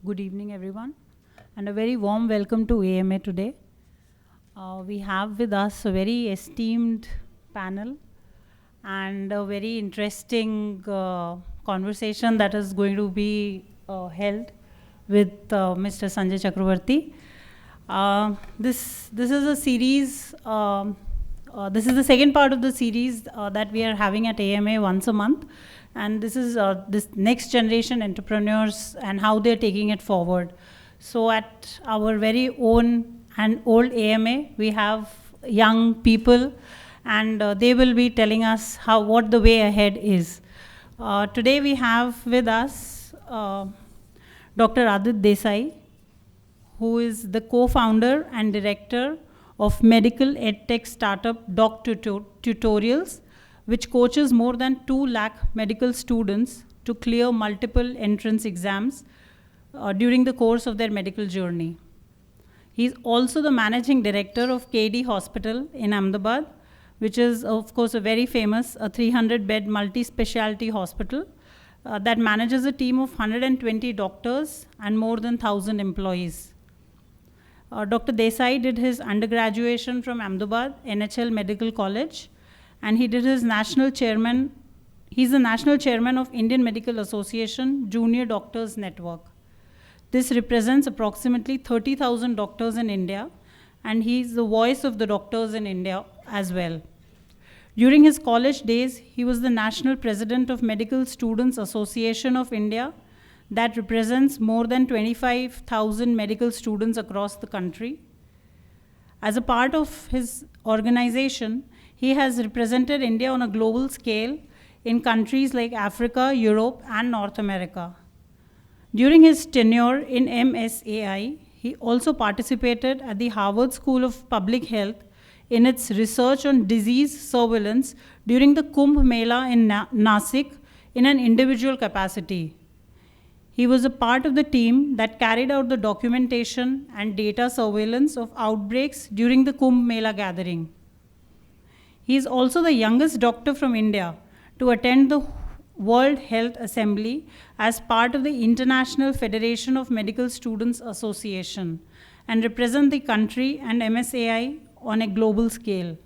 Good evening, everyone, and a very warm welcome to AMA today. We have with us a very esteemed panel and a very interesting conversation that is going to be held with Mr. Sanjay Chakravarti. This is a series. This is the second part of the series that we are having at AMA once a month, and this is this next generation entrepreneurs and how they're taking it forward. So at our very own and old AMA, we have young people, and they will be telling us what the way ahead is. Today we have with us Dr. Adit Desai, who is the co-founder and director of medical edtech startup Doc Tutorials, which coaches more than 2 lakh medical students to clear multiple entrance exams during the course of their medical journey. He is also the managing director of KD Hospital in Ahmedabad, which is, of course, a very famous 300-bed multi-specialty hospital that manages a team of 120 doctors and more than 1,000 employees. Dr. Desai did his undergraduation from Ahmedabad NHL Medical College, and he did his national chairman. He's the national chairman of Indian Medical Association Junior Doctors Network. This represents approximately 30,000 doctors in India, and he's the voice of the doctors in India as well. During his college days, he was the national president of Medical Students Association of India, that represents more than 25,000 medical students across the country. As a part of his organization, he has represented India on a global scale in countries like Africa, Europe, and North America. During his tenure in MSAI, he also participated at the Harvard School of Public Health in its research on disease surveillance during the Kumbh Mela in Nasik in an individual capacity. He was a part of the team that carried out the documentation and data surveillance of outbreaks during the Kumbh Mela gathering. He is also the youngest doctor from India to attend the World Health Assembly as part of the International Federation of Medical Students Association and represent the country and MSAI on a global scale.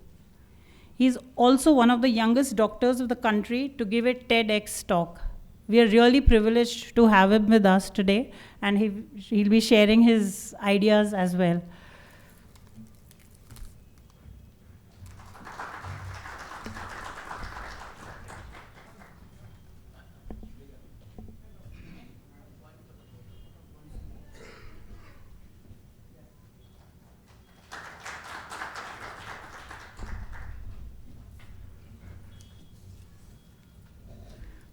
He is also one of the youngest doctors of the country to give a TEDx talk. We are really privileged to have him with us today, and he'll be sharing his ideas as well.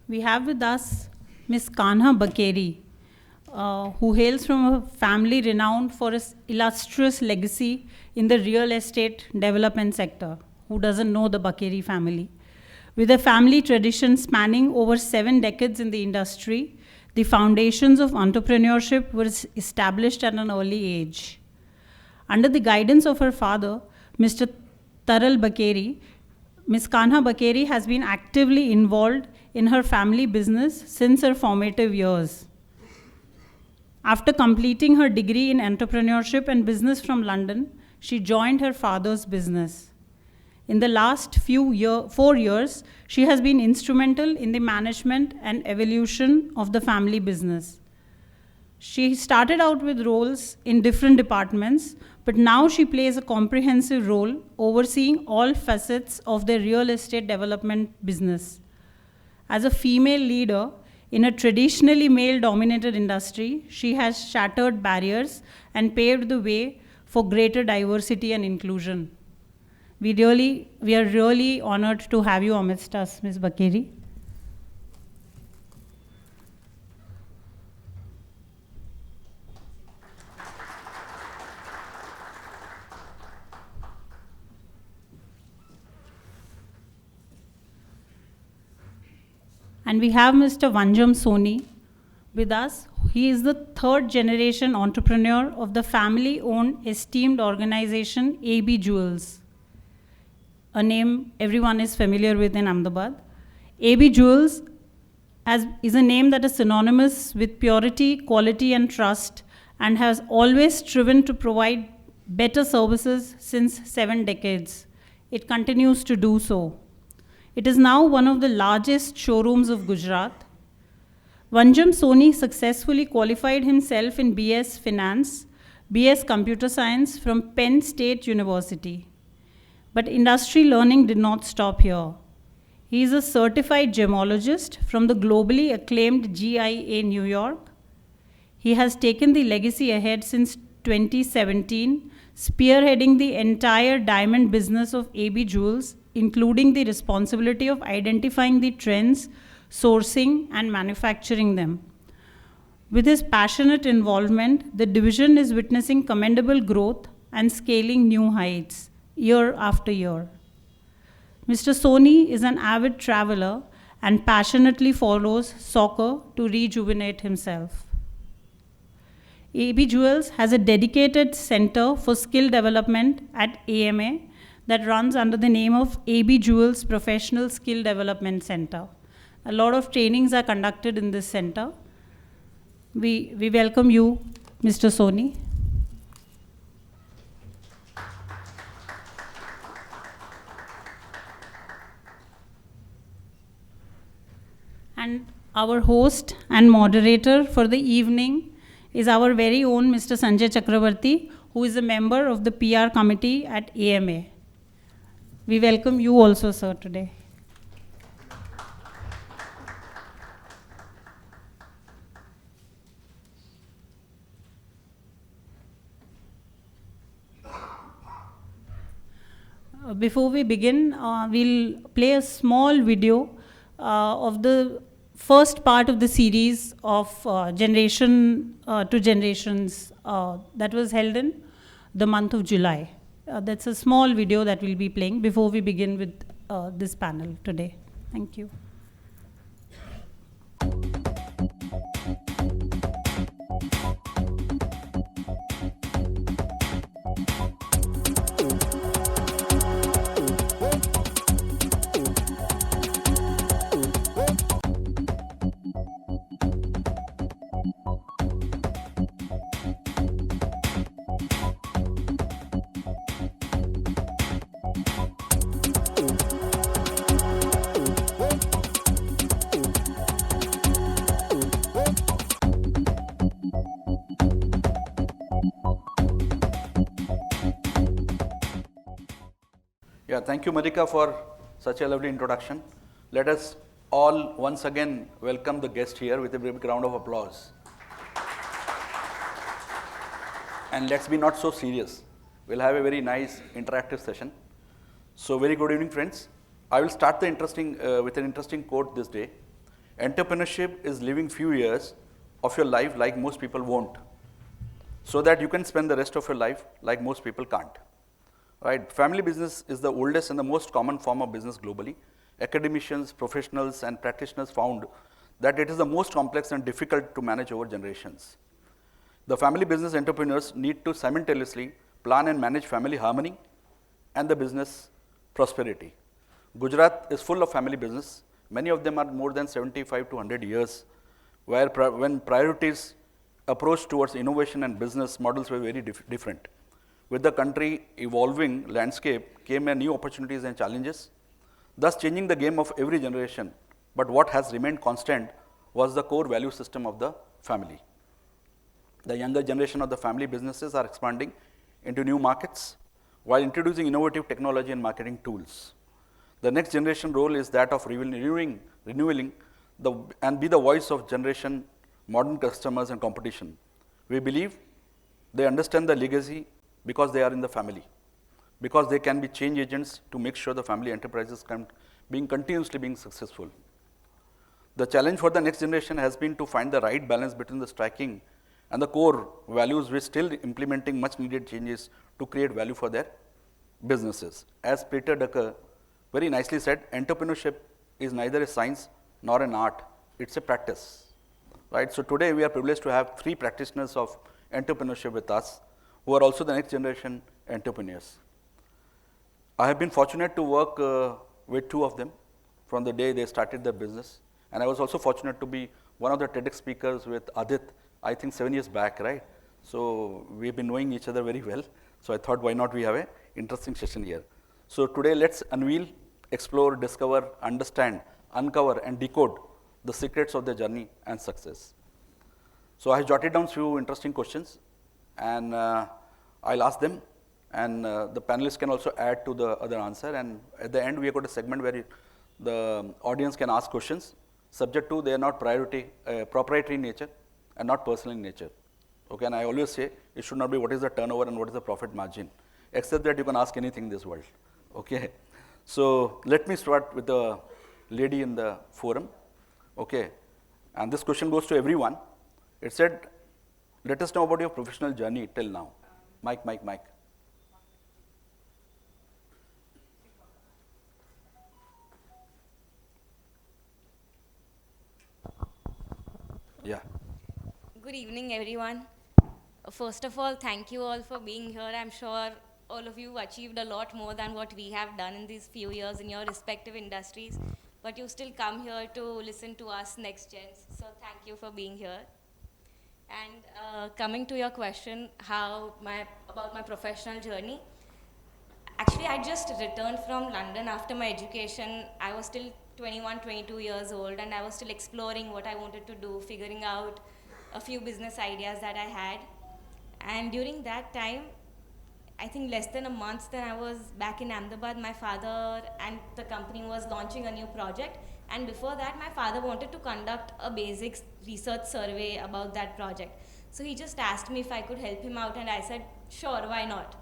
We have with us Ms. Kanha Bakeri, who hails from a family renowned for its illustrious legacy in the real estate development sector. Who doesn't know the Bakeri family? With a family tradition spanning over 7 decades in the industry, the foundations of entrepreneurship were established at an early age. Under the guidance of her father, Mr. Taral Bakeri, Ms. Kanha Bakeri has been actively involved in her family business since her formative years. After completing her degree in entrepreneurship and business from London, she joined her father's business. In the last 4 years, she has been instrumental in the management and evolution of the family business. She started out with roles in different departments, but now she plays a comprehensive role overseeing all facets of the real estate development business. As a female leader in a traditionally male-dominated industry, she has shattered barriers and paved the way for greater diversity and inclusion. We are really honored to have you amidst us, Ms. Bakeri. And we have Mr. Vanjam Soni with us. He is the 3rd generation entrepreneur of the family-owned esteemed organization AB Jewels, a name everyone is familiar with in Ahmedabad. AB Jewels as is a name that is synonymous with purity, quality, and trust, and has always striven to provide better services since 7 decades. It continues to do so. It is now one of the largest showrooms of Gujarat. Vanjam Soni successfully qualified himself in BS Finance, BS Computer Science from Penn State University. But industry learning did not stop here. He is a certified gemologist from the globally acclaimed GIA New York. He has taken the legacy ahead since 2017, spearheading the entire diamond business of AB Jewels, including the responsibility of identifying the trends, sourcing, and manufacturing them. With his passionate involvement, the division is witnessing commendable growth and scaling new heights year after year. Mr. Soni is an avid traveler and passionately follows soccer to rejuvenate himself. AB Jewels has a dedicated center for skill development at AMA that runs under the name of AB Jewels Professional Skill Development Center. A lot of trainings are conducted in this center. We welcome you, Mr. Soni. And our host and moderator for the evening is our very own Mr. Sanjay Chakravarti, who is a member of the PR committee at AMA. We welcome you also, sir, today. Before we begin, we'll play a small video of the first part of the series of Generation to Generations that was held in the month of July. That's a small video that we'll be playing before we begin with this panel today. Thank you. Yeah, thank you, Marika, for such a lovely introduction. Let us all once again welcome the guest here with a big round of applause. And let's be not so serious. We'll have a very nice interactive session. So, very good evening, friends. I will start the with an interesting quote this day. Entrepreneurship is living few years of your life like most people won't, so that you can spend the rest of your life like most people can't. Right? Family business is the oldest and the most common form of business globally. Academicians, professionals, and practitioners found that it is the most complex and difficult to manage over generations. The family business entrepreneurs need to simultaneously plan and manage family harmony and the business prosperity. Gujarat is full of family business. Many of them are more than 75 to 100 years, where when priorities approach towards innovation and business models were very different. With the country evolving landscape came a new opportunities and challenges, thus changing the game of every generation. But what has remained constant was the core value system of the family. The younger generation of the family businesses are expanding into new markets while introducing innovative technology and marketing tools. The next generation role is that of renewing and be the voice of generation, modern customers and competition. We believe they understand the legacy because they are in the family, because they can be change agents to make sure the family enterprises can continuously being successful. The challenge for the next generation has been to find the right balance between the striking and the core values while still implementing much needed changes to create value for their businesses. As Peter Drucker very nicely said, entrepreneurship is neither a science nor an art, it's a practice. Right? So today we are privileged to have 3 practitioners of entrepreneurship with us, who are also the next generation entrepreneurs. I have been fortunate to work with 2 of them from the day they started their business, And I was also fortunate to be one of the TEDx speakers with Adit, I think 7 years back, right? So we've been knowing each other very well. So I thought, why not we have a interesting session here. So today let's unveil, explore, discover, understand, uncover and decode the secrets of their journey and success. So I jotted down few interesting questions and I'll ask them, and the panelists can also add to the other answer, and at the end we have got a segment where the audience can ask questions subject to they are not proprietary in nature and not personal in nature. Okay, and I always say it should not be what is the turnover and what is the profit margin, except that you can ask anything in this world. Okay, so let me start with the lady in the forum. Okay, and this question goes to everyone. It said, let us know about your professional journey till now. Mike. Yeah. Good evening, everyone. First of all, thank you all for being here. I'm sure all of you achieved a lot more than what we have done in these few years in your respective industries, but you still come here to listen to us next gens. So thank you for being here. And coming to your question, about my professional journey. Actually, I just returned from London after my education. I was still 21, 22 years old, and I was still exploring what I wanted to do, figuring out a few business ideas that I had. And during that time, I think less than a month, then I was back in Ahmedabad. My father and the company was launching a new project. And before that, my father wanted to conduct a basic research survey about that project. So he just asked me if I could help him out, and I said, sure, why not?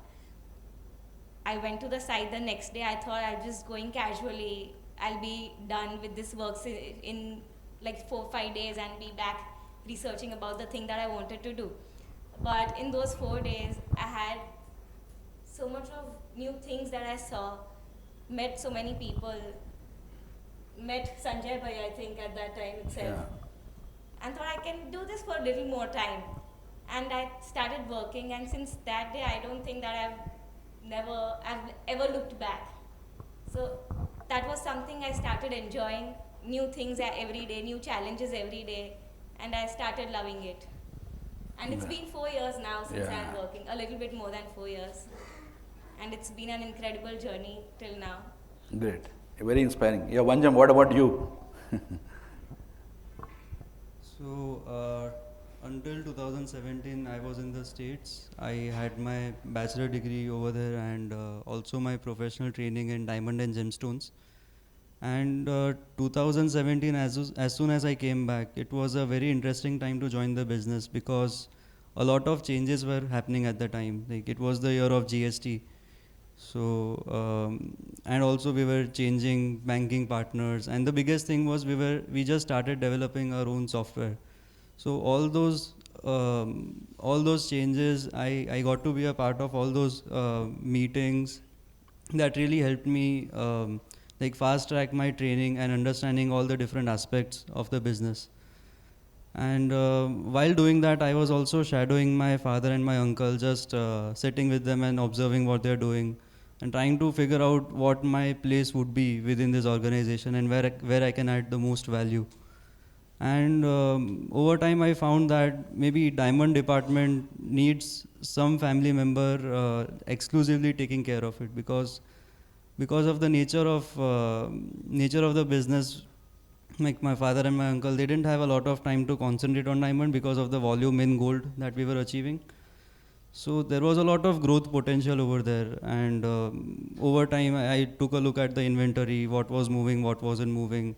I went to the site the next day. I thought I'll just going casually. I'll be done with this work in like 4-5 days and be back researching about the thing that I wanted to do. But in those 4 days, I had so much of new things that I saw, met so many people, met Sanjay Bhai, I think, at that time itself, and thought I can do this for a little more time. And I started working, and since that day, I don't think that I've ever looked back. So that was something I started enjoying, new things every day, new challenges every day, and I started loving it. And it's been 4 years now since I'm working, a little bit more than 4 years. And it's been an incredible journey till now. Great, very inspiring. Yeah, Vanjam, what about you? So, until 2017, I was in the States. I had my bachelor degree over there and also my professional training in diamond and gemstones. And 2017, as soon as I came back, it was a very interesting time to join the business because a lot of changes were happening at the time. Like it was the year of GST. So, and also we were changing banking partners, and the biggest thing was we just started developing our own software. So all those changes, I got to be a part of all those meetings that really helped me like fast track my training and understanding all the different aspects of the business. And while doing that, I was also shadowing my father and my uncle, just sitting with them and observing what they're doing and trying to figure out what my place would be within this organization and where I can add the most value. And over time, I found that maybe diamond department needs some family member exclusively taking care of it because of the nature of the business. Like my father and my uncle, they didn't have a lot of time to concentrate on diamond because of the volume in gold that we were achieving. So there was a lot of growth potential over there, and over time I took a look at the inventory, what was moving, what wasn't moving,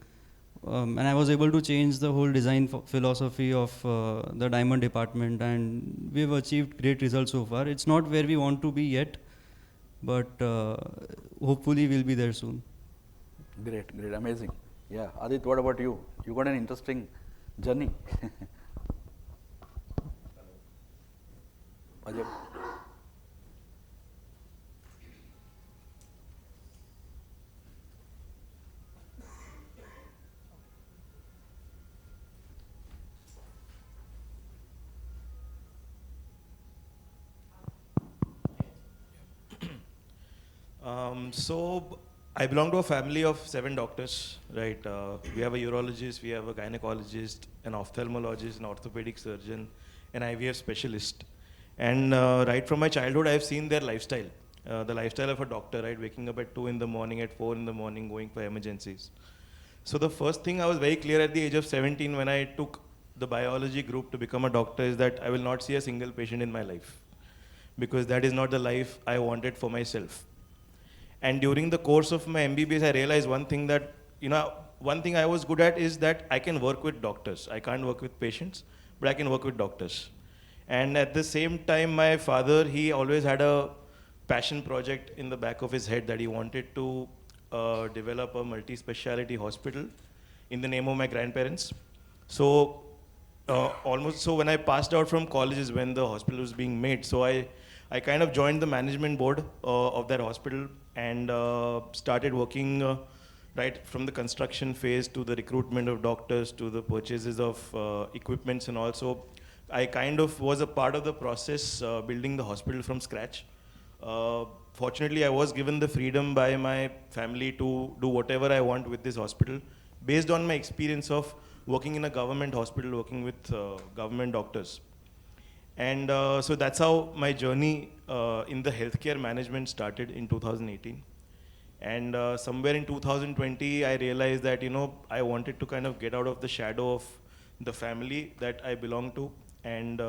and I was able to change the whole design philosophy of the diamond department, and we've achieved great results so far. It's not where we want to be yet, but hopefully we'll be there soon. Great, amazing. Yeah, Adit, what about you? You got an interesting journey. Ajay. So I belong to a family of 7 doctors, right? We have a urologist, we have a gynecologist, an ophthalmologist, an orthopedic surgeon, an IVF specialist. And right from my childhood, I've seen their lifestyle, the lifestyle of a doctor, right? Waking up at 2 in the morning, at 4 in the morning, going for emergencies. So the first thing I was very clear at the age of 17 when I took the biology group to become a doctor is that I will not see a single patient in my life, because that is not the life I wanted for myself. And during the course of my MBBS, I realized one thing that, one thing I was good at is that I can work with doctors. I can't work with patients, but I can work with doctors. And at the same time, my father, he always had a passion project in the back of his head that he wanted to develop a multi-speciality hospital in the name of my grandparents. So so when I passed out from college is when the hospital was being made. So I kind of joined the management board of that hospital and started working right from the construction phase to the recruitment of doctors to the purchases of equipments, and also I kind of was a part of the process building the hospital from scratch. Fortunately, I was given the freedom by my family to do whatever I want with this hospital based on my experience of working in a government hospital, working with government doctors. And so that's how my journey in the healthcare management started in 2018. And somewhere in 2020, I realized that, I wanted to kind of get out of the shadow of the family that I belong to. And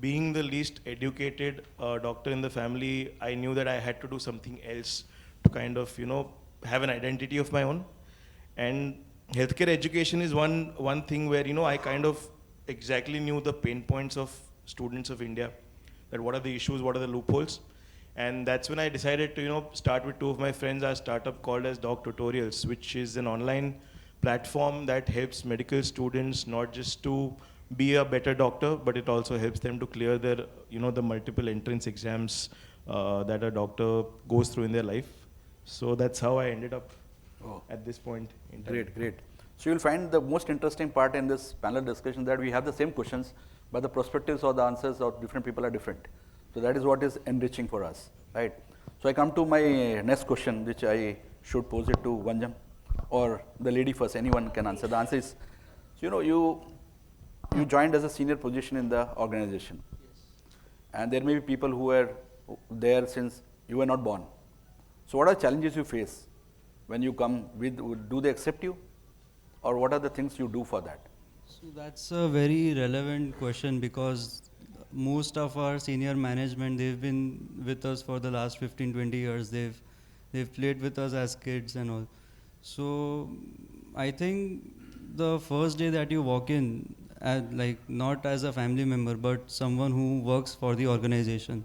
being the least educated doctor in the family, I knew that I had to do something else to kind of, have an identity of my own. And healthcare education is one thing where, I kind of exactly knew the pain points of students of India, that what are the issues, what are the loopholes. And that's when I decided to, start with 2 of my friends our startup called as Doc Tutorials, which is an online platform that helps medical students not just to be a better doctor, but it also helps them to clear their, the multiple entrance exams that a doctor goes through in their life. So that's how I ended up at this point in time. Great, great. So you'll find the most interesting part in this panel discussion that we have the same questions, but the perspectives or the answers of different people are different. So that is what is enriching for us, right? So I come to my next question, which I should pose it to Vanjam, or the lady first, anyone can answer. The answer is, so, you joined as a senior position in the organization. Yes. And there may be people who were there since you were not born. So what are the challenges you face when you come with, do they accept you? Or what are the things you do for that? So that's a very relevant question, because most of our senior management, they've been with us for the last 15-20 years. They've played with us as kids and all. So I think the first day that you walk in, not as a family member, but someone who works for the organization,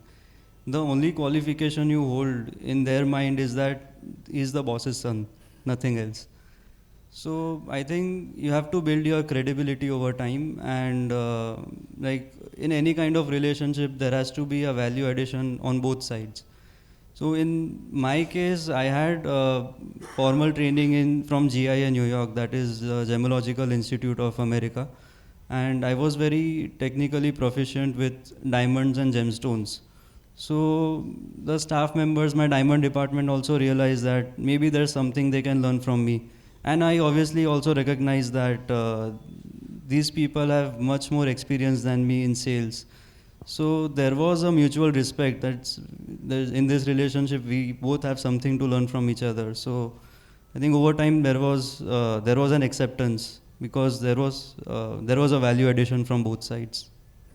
the only qualification you hold in their mind is that he's the boss's son, nothing else. So I think you have to build your credibility over time, and in any kind of relationship, there has to be a value addition on both sides. So in my case, I had formal training from GIA New York, that is the Gemological Institute of America, and I was very technically proficient with diamonds and gemstones. So the staff members, my diamond department also realized that maybe there's something they can learn from me. And I obviously also recognize that these people have much more experience than me in sales. So there was a mutual respect that in this relationship we both have something to learn from each other. So I think over time there was an acceptance, because there was a value addition from both sides.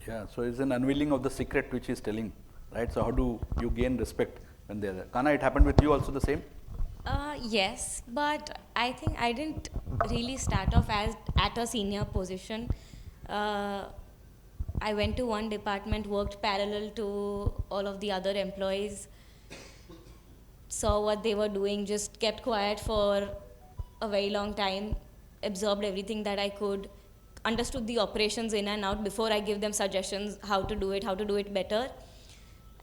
Yeah, so it's an unveiling of the secret which he's telling, right? So how do you gain respect when they're there? Kana, it happened with you also the same? Yes, but I think I didn't really start off at a senior position. I went to one department, worked parallel to all of the other employees, saw what they were doing, just kept quiet for a very long time, absorbed everything that I could, understood the operations in and out before I give them suggestions how to do it better,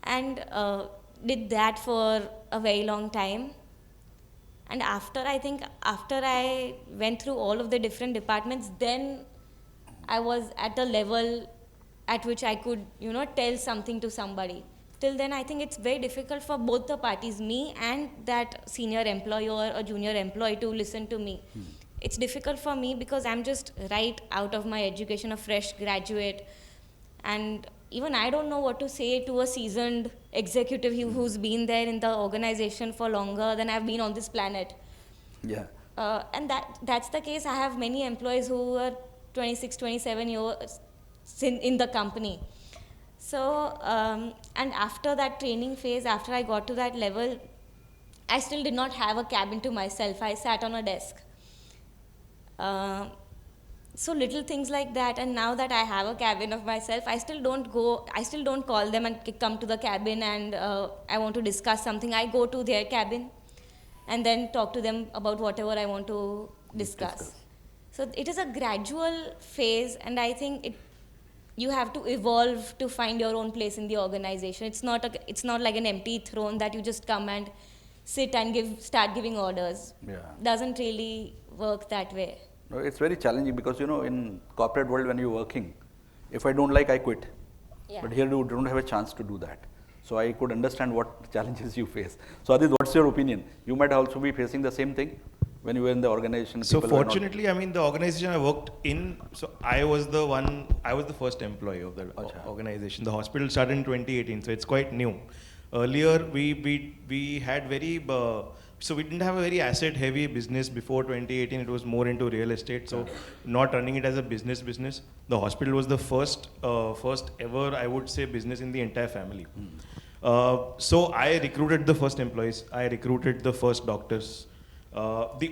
and did that for a very long time. And after I went through all of the different departments, then I was at a level at which I could, tell something to somebody. till then I think it's very difficult for both the parties, me and that senior employee or junior employee, to listen to me. It's difficult for me because I'm just right out of my education, a fresh graduate, and even I don't know what to say to a seasoned executive who's been there in the organization for longer than I've been on this planet. Yeah. And that's the case. I have many employees who are 26, 27 years in the company. So, and after that training phase, after I got to that level, I still did not have a cabin to myself. I sat on a desk. So little things like that, and now that I have a cabin of myself, I still don't call them and come to the cabin and I want to discuss something. I go to their cabin and then talk to them about whatever I want to discuss. So it is a gradual phase, and I think you have to evolve to find your own place in the organization. It's not like an empty throne that you just come and sit and start giving orders. Yeah. Doesn't really work that way. No, it's very challenging because in corporate world when you're working, if I don't like, I quit. Yeah. But here you don't have a chance to do that. So I could understand what challenges you face. So Adit, what's your opinion? You might also be facing the same thing when you were in the organization. So people were not- fortunately, I mean, the organization I worked in, so I was the first employee of the Acha. organization. The hospital started in 2018, so it's quite new. Earlier, we had so we didn't have a very asset heavy business before 2018. It was more into real estate, so not running it as a business. The hospital was the first ever, I would say, business in the entire family. So I recruited the first employees. I recruited the first doctors. The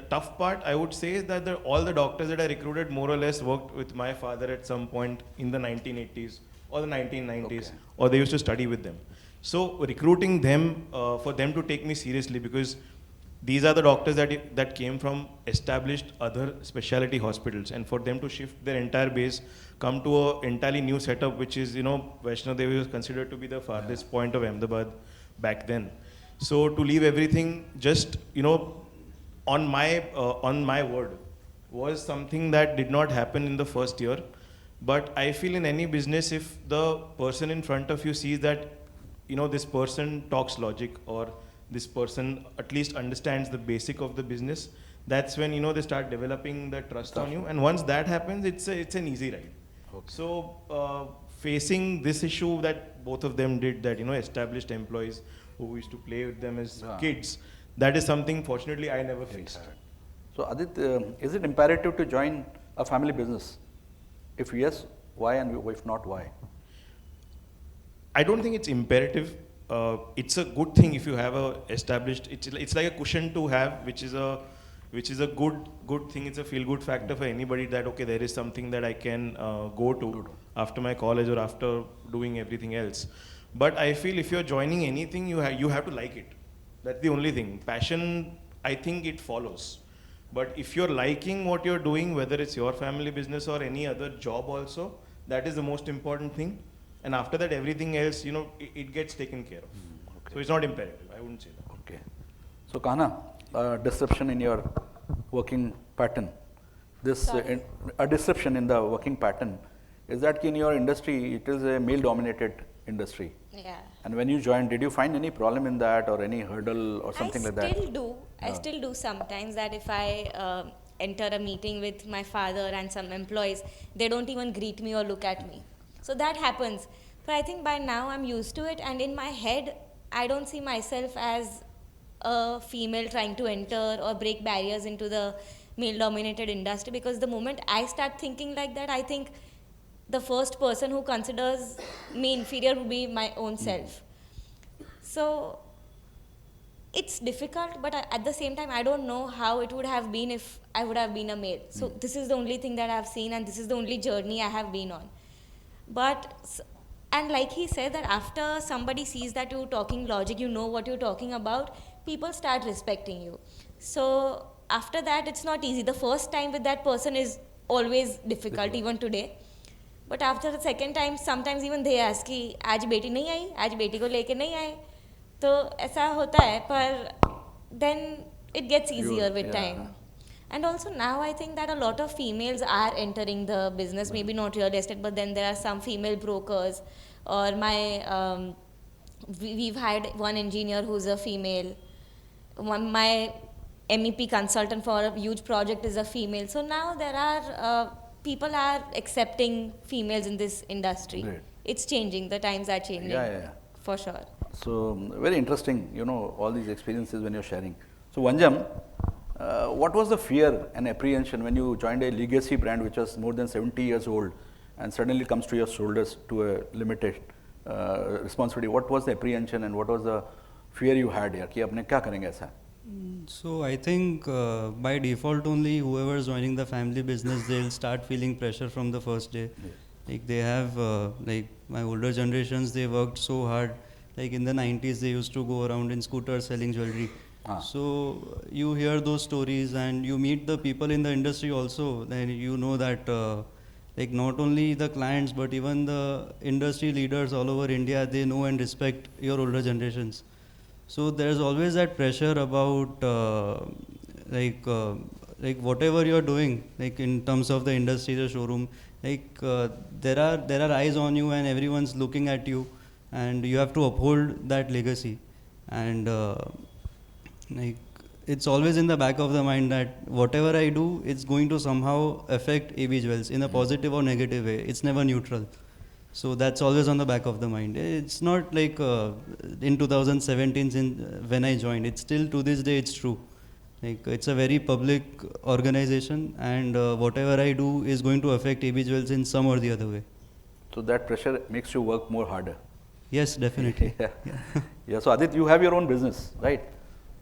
tough part I would say is that all the doctors that I recruited more or less worked with my father at some point in the 1980s or the 1990s, or they used to study with them. So recruiting them for them to take me seriously, because these are the doctors that came from established other specialty hospitals, and for them to shift their entire base, come to an entirely new setup, which is, Vaishno Devi was considered to be the farthest point of Ahmedabad back then. So to leave everything just, on my word, was something that did not happen in the first year. But I feel in any business, if the person in front of you sees that, this person talks logic, or this person at least understands the basic of the business, that's when, they start developing the trust on you. And once that happens, it's an easy ride. Okay. So facing this issue that both of them did, that, established employees who used to play with them as kids, that is something fortunately I never faced. So Adit, is it imperative to join a family business? If yes, why, and if not, why? I don't think it's imperative. It's a good thing if you have a established. It's like a cushion to have, which is a good thing. It's a feel good factor for anybody that okay, there is something that I can go to after my college or after doing everything else. But I feel if you're joining anything, you have to like it. That's the only thing. Passion, I think it follows. But if you're liking what you're doing, whether it's your family business or any other job also, that is the most important thing. And after that, everything else, it gets taken care of. Okay. So it's not imperative. I wouldn't say that. Okay. So Kahana, disruption in your working pattern. A disruption in the working pattern is that in your industry, it is a male-dominated industry. Yeah. And when you joined, did you find any problem in that, or any hurdle or something like that? I still do sometimes that if I enter a meeting with my father and some employees, they don't even greet me or look at me. So that happens. But I think by now I'm used to it, and in my head, I don't see myself as a female trying to enter or break barriers into the male-dominated industry, because the moment I start thinking like that, I think the first person who considers me inferior would be my own self. So it's difficult, but at the same time, I don't know how it would have been if I would have been a male. So this is the only thing that I've seen, and this is the only journey I have been on. And like he said, that after somebody sees that you're talking logic, you know what you're talking about, people start respecting you. So after that, it's not easy. The first time with that person is always difficult, even today. But after the second time, sometimes even they ask कि आज बेटी नहीं आई, आज बेटी को लेके नहीं आए, तो ऐसा होता है. पर then it gets easier with time. And also now I think that a lot of females are entering the business, maybe not real estate, but then there are some female brokers, or we've had one engineer who's a female. My MEP consultant for a huge project is a female. So now there are people are accepting females in this industry. Great. It's changing. The times are changing. Yeah. For sure. So very interesting, all these experiences when you're sharing. So Vanjam, what was the fear and apprehension when you joined a legacy brand which was more than 70 years old and suddenly comes to your shoulders to a limited responsibility? What was the apprehension and what was the fear you had here? कि अपने क्या करेंगे ऐसा? So I think by default only whoever is joining the family business, they'll start feeling pressure from the first day. Like they have, like my older generations, they worked so hard. Like in the 90s, they used to go around in scooters selling jewelry. So you hear those stories and you meet the people in the industry also. Then you know that like not only the clients but even the industry leaders all over India, they know and respect your older generations. So there's always that pressure about like whatever you're doing, like in terms of the industry, the showroom, like there are eyes on you and everyone's looking at you, and you have to uphold that legacy. And like it's always in the back of the mind that whatever I do, it's going to somehow affect AB Jewels in a positive or negative way. It's never neutral. So that's always on the back of the mind. It's not like in 2017 when I joined. It's still to this day it's true. Like it's a very public organization, and whatever I do is going to affect AB Jewels in some or the other way. So that pressure makes you work more harder. Yes, definitely. Yeah. So Adit, you have your own business, right?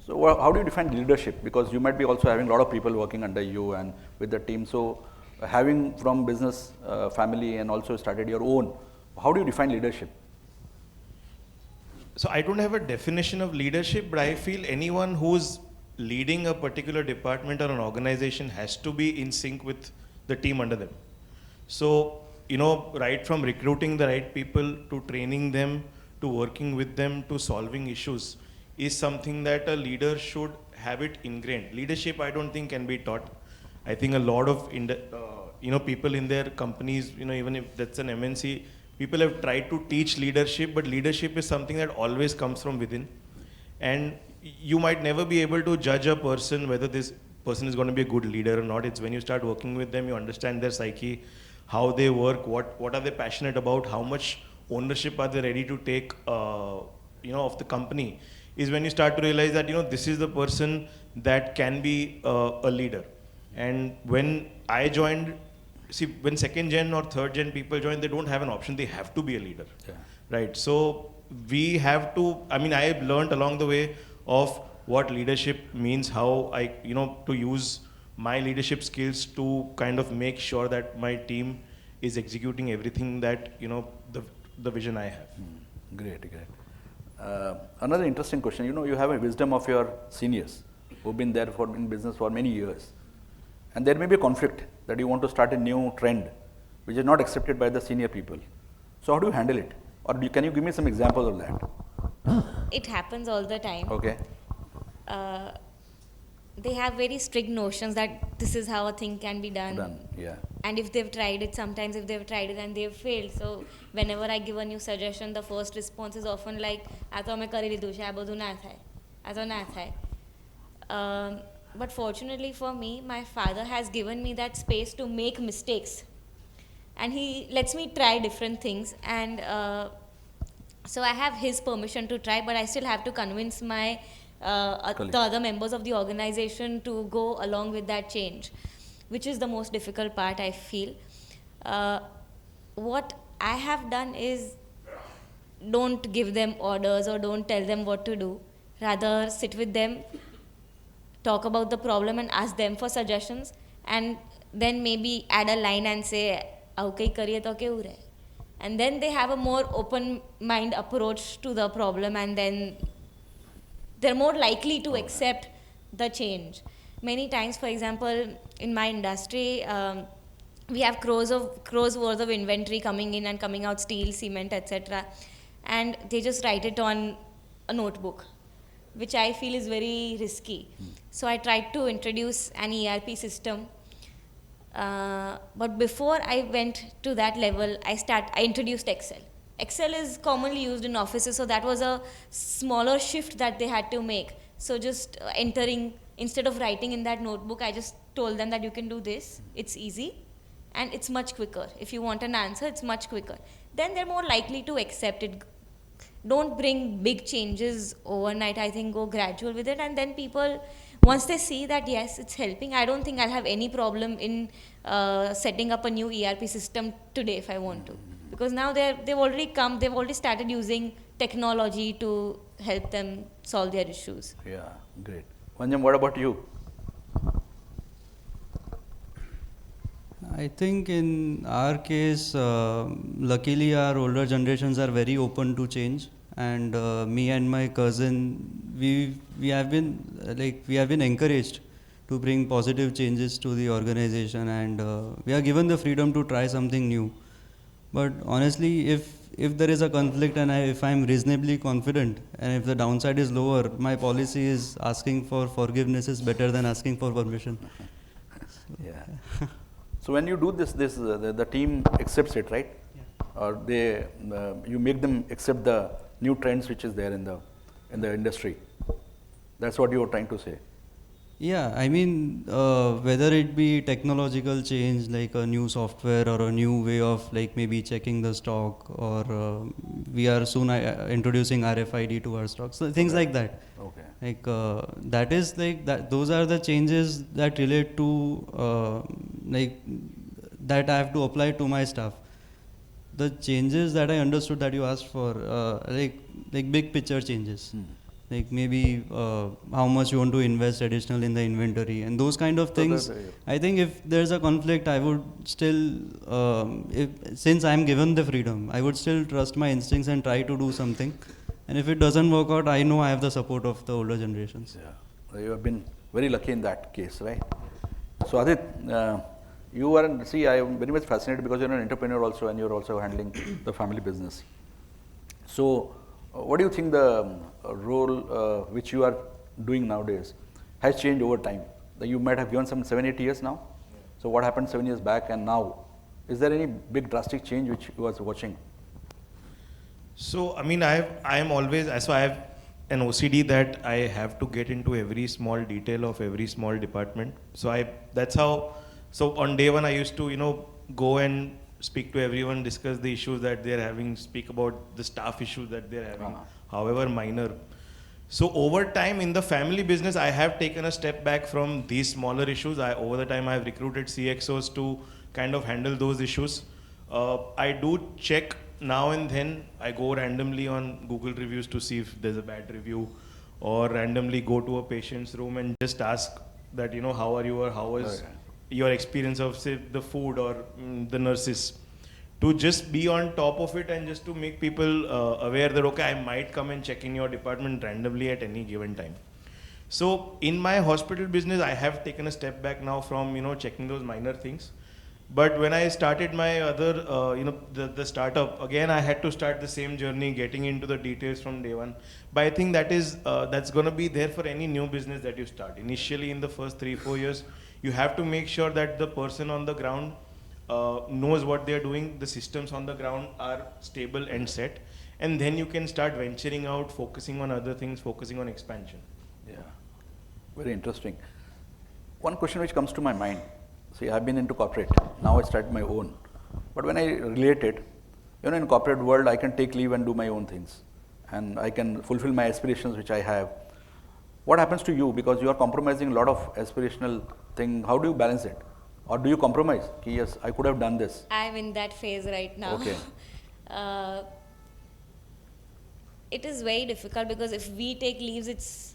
So how do you define leadership? Because you might be also having a lot of people working under you and with the team. So having from business, family, and also started your own, how do you define leadership? So I don't have a definition of leadership, but I feel anyone who's leading a particular department or an organization has to be in sync with the team under them. So, right from recruiting the right people to training them, to working with them, to solving issues is something that a leader should have it ingrained. Leadership, I don't think can be taught. I think a lot of people in their companies, even if that's an MNC, people have tried to teach leadership, but leadership is something that always comes from within. And you might never be able to judge a person whether this person is going to be a good leader or not. It's when you start working with them, you understand their psyche, how they work, what are they passionate about, how much ownership are they ready to take, of the company, is when you start to realize that, this is the person that can be a leader. And when I joined, when second gen or third gen people join, they don't have an option. They have to be a leader, right? So we have to, I have learned along the way of what leadership means, how I, to use my leadership skills to kind of make sure that my team is executing everything that, the vision I have. Great. Another interesting question, you have a wisdom of your seniors who've been there in business for many years. And there may be a conflict that you want to start a new trend which is not accepted by the senior people. So how do you handle it? Or can you give me some examples of that? It happens all the time. Okay. They have very strict notions that this is how a thing can be done. Yeah. And if they've tried it, sometimes if they've tried it and they've failed. So whenever I give a new suggestion, the first response is often like, "આ તો અમે કરી લીધું છે, આ બધું ના થાય, આ તો ના થાય." But fortunately for me, my father has given me that space to make mistakes. And he lets me try different things. And so I have his permission to try, but I still have to convince the other members of the organization to go along with that change, which is the most difficult part, I feel. What I have done is don't give them orders or don't tell them what to do. Rather, sit with them, talk about the problem and ask them for suggestions, and then maybe add a line and say, "આવું કંઈ કરીએ તો કેવું રહે?" And then they have a more open mind approach to the problem, and then they're more likely to accept the change. Many times, for example, in my industry, we have crores worth of inventory coming in and coming out, steel, cement, etc. And they just write it on a notebook. which I feel is very risky. So I tried to introduce an ERP system. But before I went to that level, I introduced Excel. Excel is commonly used in offices, so that was a smaller shift that they had to make. So just entering, instead of writing in that notebook, I just told them that you can do this. It's easy and it's much quicker. If you want an answer, it's much quicker. Then they're more likely to accept it. Don't bring big changes overnight. I think go gradual with it, and then people, once they see that yes, it's helping, I don't think I'll have any problem in setting up a new ERP system today if I want to, because now they've already started using technology to help them solve their issues. Yeah, great. Vanjam, what about you? I think in our case, luckily our older generations are very open to change, and me and my cousin, we have been encouraged to bring positive changes to the organization, and we are given the freedom to try something new. But honestly, if there is a conflict and if I'm reasonably confident and if the downside is lower, my policy is asking for forgiveness is better than asking for permission. Yeah. So when you do this, the team accepts it, right? Yeah. Or you make them accept the new trends which is there in the industry. That's what you are trying to say. Yeah, I mean, whether it be technological change like a new software or a new way of like maybe checking the stock, or we are soon introducing RFID to our stocks, so things like that. Okay. Like that is like that. Those are the changes that relate to like that I have to apply to my staff. The changes that I understood that you asked for, like big picture changes. Like maybe how much you want to invest additional in the inventory and those kind of things. I think if there's a conflict, I would still, since I'm given the freedom, I would still trust my instincts and try to do something. And if it doesn't work out, I know I have the support of the older generations. Yeah, you have been very lucky in that case, right? So Adit, you are, I am very much fascinated because you're an entrepreneur also and you're also handling the family business. So what do you think the role which you are doing nowadays has changed over time? You might have given some 7-8 years now. Yeah. So what happened 7 years back and now? Is there any big drastic change which you are watching? So I mean, I am always, so I have an OCD that I have to get into every small detail of every small department. So that's how. So on day one, I used to go and speak to everyone, discuss the issues that they're having, speak about the staff issues that they're having, however minor. So over time in the family business, I have taken a step back from these smaller issues. Over the time, I have recruited CXOs to kind of handle those issues. I do check now and then. I go randomly on Google reviews to see if there's a bad review, or randomly go to a patient's room and just ask that, how are you, or how is your experience of, say, the food or the nurses, to just be on top of it and just to make people aware that, okay, I might come and check in your department randomly at any given time. So in my hospital business, I have taken a step back now from, checking those minor things. But when I started my other, the startup, again, I had to start the same journey, getting into the details from day one. But I think that's going to be there for any new business that you start. Initially, in the first 3-4 years, you have to make sure that the person on the ground knows what they're doing, the systems on the ground are stable and set, and then you can start venturing out, focusing on other things, focusing on expansion. Yeah, very interesting. One question which comes to my mind, see, I've been into corporate, now I started my own. But when I relate it, in corporate world, I can take leave and do my own things. And I can fulfill my aspirations which I have. What happens to you? Because you are compromising a lot of aspirational thing. How do you balance it? Or do you compromise? Yes, I could have done this. I'm in that phase right now. Okay. It is very difficult because if we take leaves, it's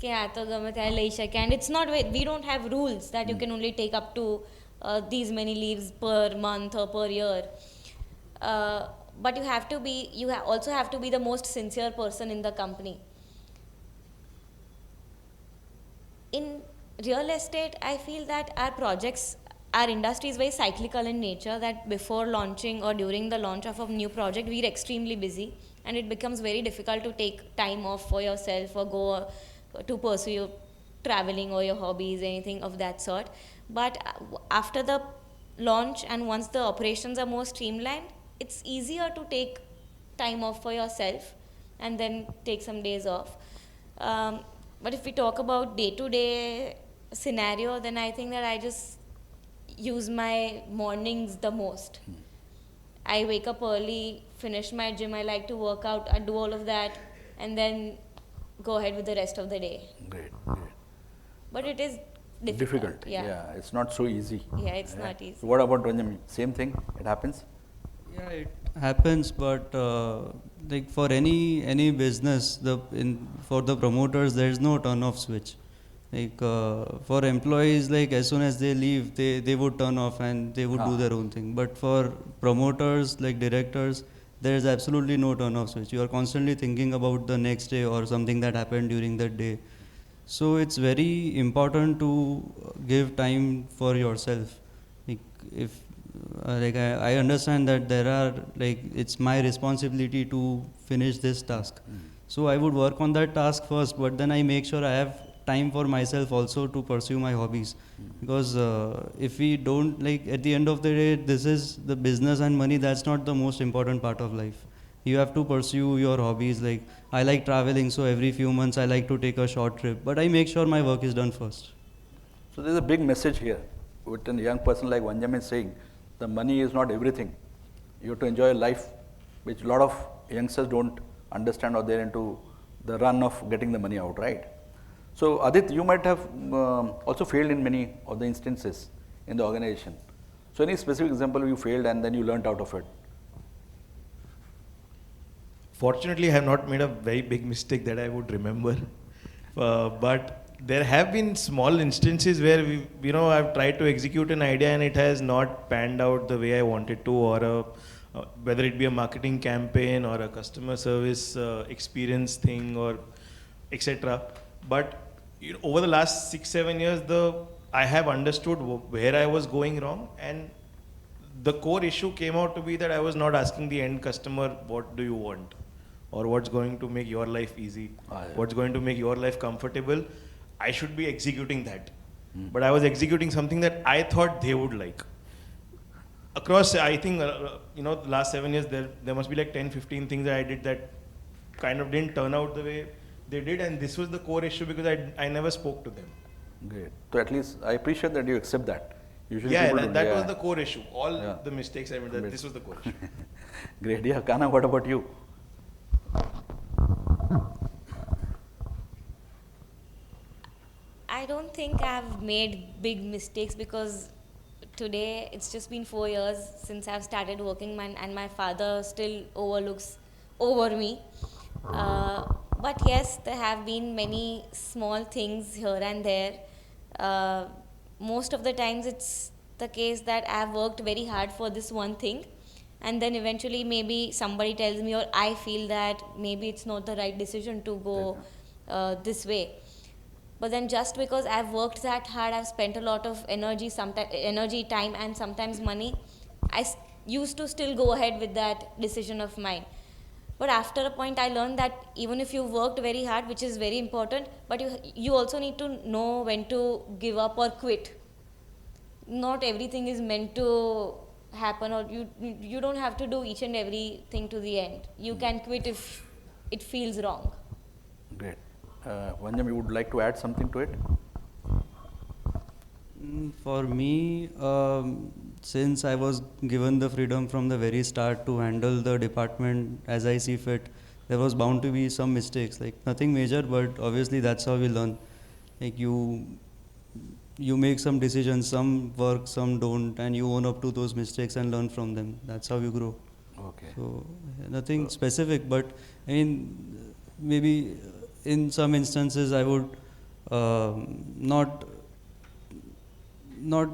and it's not, we don't have rules that you can only take up to these many leaves per month or per year. But you also have to be the most sincere person in the company. In real estate, I feel that our projects our industry is very cyclical in nature, that before launching or during the launch of a new project, we're extremely busy, and it becomes very difficult to take time off for yourself or go to pursue your traveling or your hobbies, anything of that sort. But after the launch and once the operations are more streamlined, it's easier to take time off for yourself and then take some days off. But if we talk about day-to-day scenario, then I think that I just use my mornings the most. I wake up early, finish my gym, I like to work out, I do all of that, and then go ahead with the rest of the day. Great, great. But it is difficult. Difficult. Yeah. It's not so easy. Yeah, it's not easy. So what about Ranjami? Same thing. It happens. Yeah, it happens, but like for any business, for the promoters, there is no turn-off switch. Like for employees, like as soon as they leave, they would turn off and they would do their own thing. But for promoters, like directors, there is absolutely no turn-off switch. You are constantly thinking about the next day or something that happened during that day. So it's very important to give time for yourself. Like if I understand that there are like it's my responsibility to finish this task. So I would work on that task first, but then I make sure I have time for myself also to pursue my hobbies. Because if we don't, like at the end of the day, this is the business and money, that's not the most important part of life. You have to pursue your hobbies. Like I like traveling, so every few months I like to take a short trip, but I make sure my work is done first. So there's a big message here. What a young person like Vanjam is saying, the money is not everything. You have to enjoy life, which a lot of youngsters don't understand, or they're into the run of getting the money out, right? So Adit, you might have also failed in many of the instances in the organization. So any specific example you failed and then you learned out of it? Fortunately, I have not made a very big mistake that I would remember. But there have been small instances where I've tried to execute an idea and it has not panned out the way I wanted to, or whether it be a marketing campaign or a customer service experience thing, or etc. But over the last 6-7 years, I have understood where I was going wrong, and the core issue came out to be that I was not asking the end customer, what do you want, or what's going to make your life easy, what's going to make your life comfortable. I should be executing that. But I was executing something that I thought they would like. Across, I think, the last 7 years, there must be like 10-15 things that I did that kind of didn't turn out the way they did, and this was the core issue because I never spoke to them. Great. So at least I appreciate that you accept that. Usually Yeah, people that don't, was the core issue. All the mistakes I made, this was the core issue. Great. Yeah, Kana, what about you? I don't think I've made big mistakes, because today it's just been 4 years since I've started working, and my father still overlooks over me. But yes, there have been many small things here and there. Most of the times it's the case that I've worked very hard for this one thing, and then eventually maybe somebody tells me, or I feel that maybe it's not the right decision to go this way. But then just because I've worked that hard, I've spent a lot of energy, time, and sometimes money, I used to still go ahead with that decision of mine. But after a point, I learned that even if you worked very hard, which is very important, but you also need to know when to give up or quit. Not everything is meant to happen, or you don't have to do each and everything to the end. You can quit if it feels wrong. Great. Vanjam, you would like to add something to it? For me, since I was given the freedom from the very start to handle the department as I see fit, there was bound to be some mistakes, like nothing major, but obviously that's how we learn. Like you make some decisions, some work, some don't, and you own up to those mistakes and learn from them. That's how you grow. Okay. So nothing specific, but I mean, maybe in some instances I would not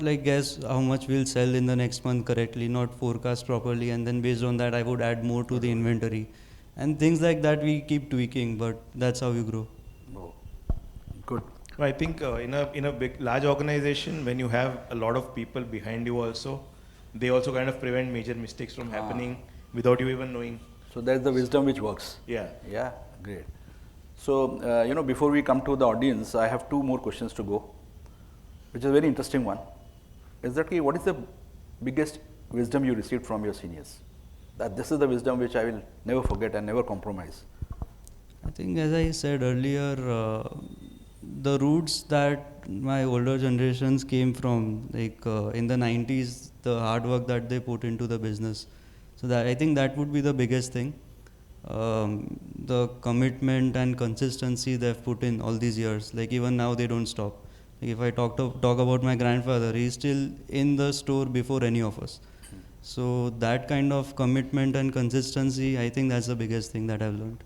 like guess how much we'll sell in the next month correctly, not forecast properly, and then based on that I would add more to the inventory, and things like that we keep tweaking, but that's how you grow. Oh, good. I think in a big large organization, when you have a lot of people behind you also, they also kind of prevent major mistakes from happening without you even knowing. So that's the wisdom which works. Yeah. Yeah, great. So, before we come to the audience, I have two more questions to go, which is a very interesting one. Exactly, what is the biggest wisdom you received from your seniors? That this is the wisdom which I will never forget and never compromise. I think, as I said earlier, the roots that my older generations came from, like in the 90s, the hard work that they put into the business. So that I think that would be the biggest thing. The commitment and consistency they've put in all these years. Like even now, they don't stop. Like if I talk about my grandfather, he's still in the store before any of us. So that kind of commitment and consistency, I think that's the biggest thing that I've learned.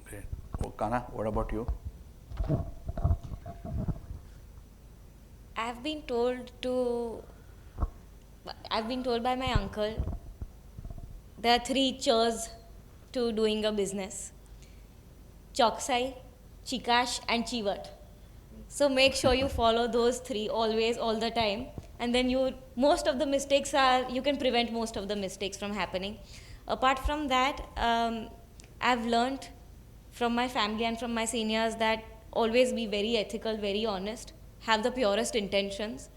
Great. Oh, Kana, what about you? I've been told by my uncle there are 3 chores to doing a business: Choksai, Chikash and Chivat. So make sure you follow those 3 always, all the time, and then you can prevent most of the mistakes from happening. Apart from that, I've learned from my family and from my seniors that always be very ethical, very honest, have the purest intentions.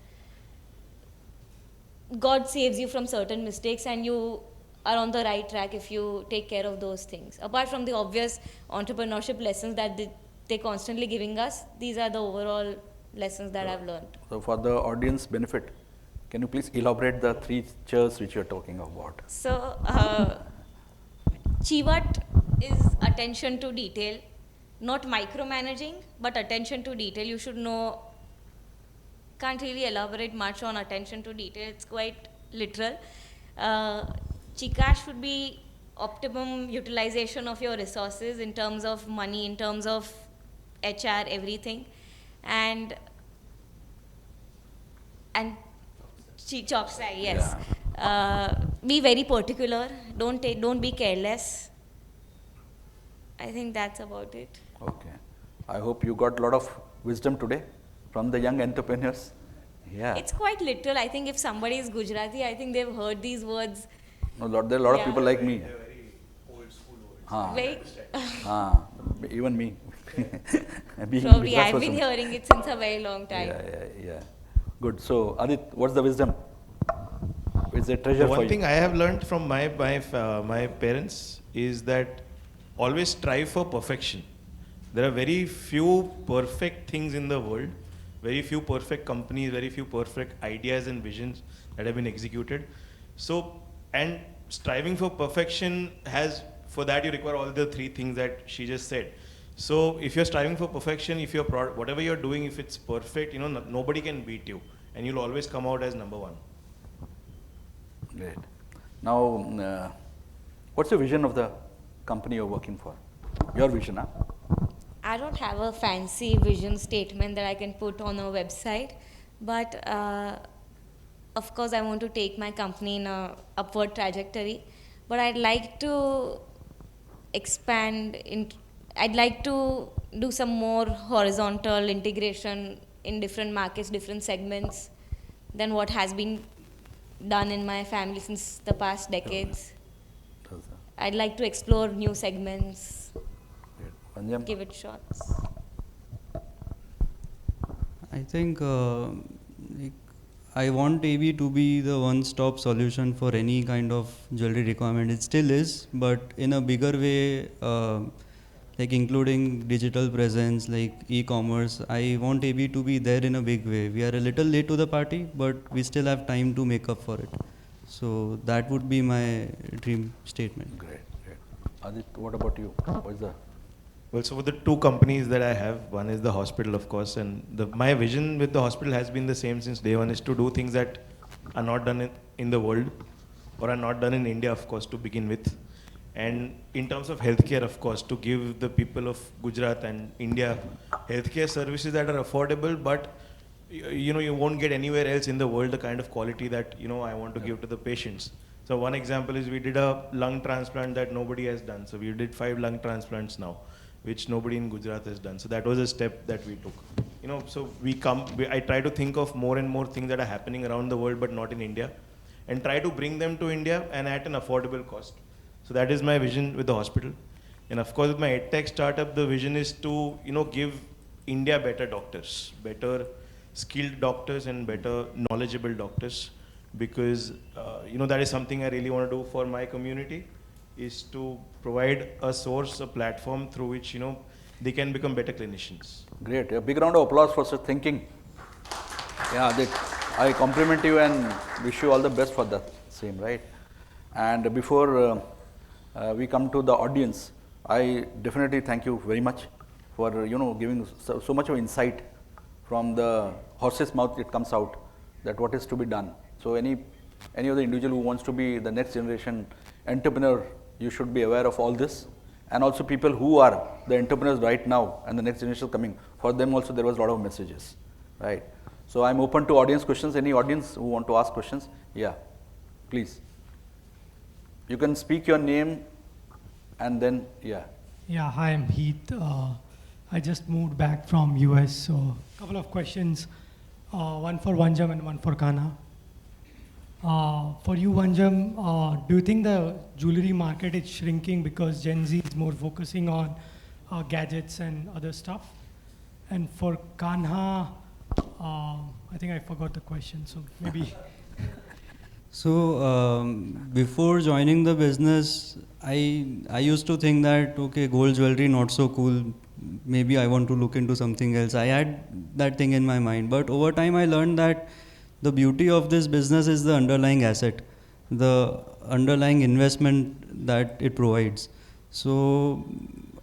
God saves you from certain mistakes and you are on the right track if you take care of those things. Apart from the obvious entrepreneurship lessons that they're constantly giving us, these are the overall lessons that I've learned. So, for the audience benefit, can you please elaborate the 3 chairs which you are talking about? So, Chivat is attention to detail, not micromanaging, but attention to detail. You should know, can't really elaborate much on attention to detail, it's quite literal. Chikash should be optimum utilization of your resources in terms of money, in terms of HR, everything. And Chopsai, yes. Be very particular, don't be careless. I think that's about it. Okay. I hope you got a lot of wisdom today from the young entrepreneurs. Yeah. It's quite literal. I think if somebody is Gujarati, I think they've heard these words. No, there are a lot of Yeah. people like me. They're very old school words. Very, Even me. Being probably business I've been person. hearing it since a very long time. Yeah. Good. So, Adit, what's the wisdom? It's a treasure for One you. thing I have learned from my parents is that always strive for perfection. There are very few perfect things in the world, very few perfect companies, very few perfect ideas and visions that have been executed. So, and striving for perfection for that you require all the 3 things that she just said. So, if you're striving for perfection, if your whatever you're doing, if it's perfect, nobody can beat you, and you'll always come out as number 1. Great. Now, what's your vision of the company you're working for? Your vision, huh? I don't have a fancy vision statement that I can put on a website, but of course I want to take my company in a upward trajectory, but I'd like to expand I'd like to do some more horizontal integration in different markets, different segments than what has been done in my family since the past decades. I'd like to explore new segments, Great. Panjam? give it shots. I think like, I want AB to be the one-stop solution for any kind of jewelry requirement. It still is, but in a bigger way, like including digital presence, like e-commerce. I want AB to be there in a big way. We are a little late to the party, but we still have time to make up for it. So that would be my dream statement. Great. Adit, what about you? What's the Well, so with the 2 companies that I have, one is the hospital, of course, and my vision with the hospital has been the same since day one, is to do things that are not done in the world, or are not done in India, of course, to begin with. And in terms of healthcare, of course, to give the people of Gujarat and India healthcare services that are affordable, but you won't get anywhere else in the world the kind of quality that I want to give to the patients. So one example is we did a lung transplant that nobody has done. So we did 5 lung transplants now, which nobody in Gujarat has done. So that was a step that we took so I try to think of more and more things that are happening around the world but not in India, and try to bring them to India and at an affordable cost. So that is my vision with the hospital. And of course, with my EdTech startup, the vision is to, give India better doctors, better skilled doctors and better knowledgeable doctors, because, that is something I really want to do for my community, is to provide a source, a platform through which, they can become better clinicians. Great. A big round of applause for such thinking. Yeah, I compliment you and wish you all the best for that same, right? And before we come to the audience, I definitely thank you very much for giving so much of insight from the horse's mouth. It comes out that what is to be done. So any of the individual who wants to be the next generation entrepreneur, you should be aware of all this. And also people who are the entrepreneurs right now and the next generation coming, for them also there was a lot of messages, right? So I'm open to audience questions. Any audience who want to ask questions? Yeah, please. You can speak your name and then, yeah. Yeah, hi, I'm Heath. I just moved back from US, so a couple of questions, one for Vanjam and one for Kana. For you, Vanjam, do you think the jewelry market is shrinking because Gen Z is more focusing on gadgets and other stuff? And for Kanha, I think I forgot the question, so maybe. So before joining the business, I used to think that, okay, gold jewelry not so cool, maybe I want to look into something else. I had that thing in my mind, but over time I learned that the beauty of this business is the underlying asset, the underlying investment that it provides. So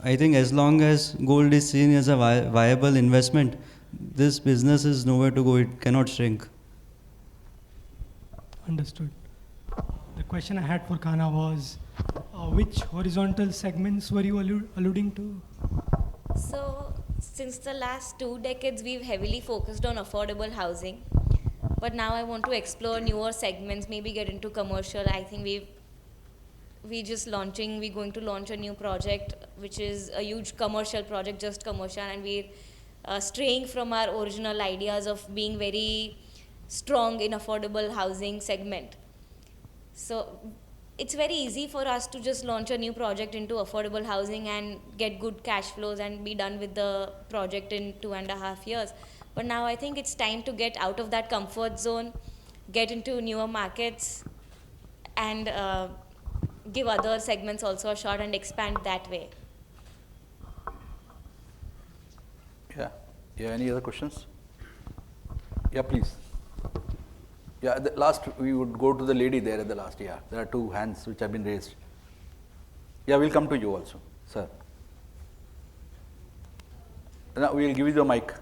I think as long as gold is seen as a viable investment, this business is nowhere to go, it cannot shrink. Understood. The question I had for Kana was, which horizontal segments were you alluding to? So, since the last 2 decades, we've heavily focused on affordable housing. But now I want to explore newer segments, maybe get into commercial. I think we're going to launch a new project, which is a huge commercial project, just commercial, and we're straying from our original ideas of being very strong in affordable housing segment. So it's very easy for us to just launch a new project into affordable housing and get good cash flows and be done with the project in 2.5 years. But now I think it's time to get out of that comfort zone, get into newer markets, and give other segments also a shot and expand that way. Yeah. Yeah, any other questions? Yeah, please. Yeah, the last, we would go to the lady there at the last. Yeah, there are 2 hands which have been raised. Yeah, we'll come to you also, sir. Now we'll give you the mic.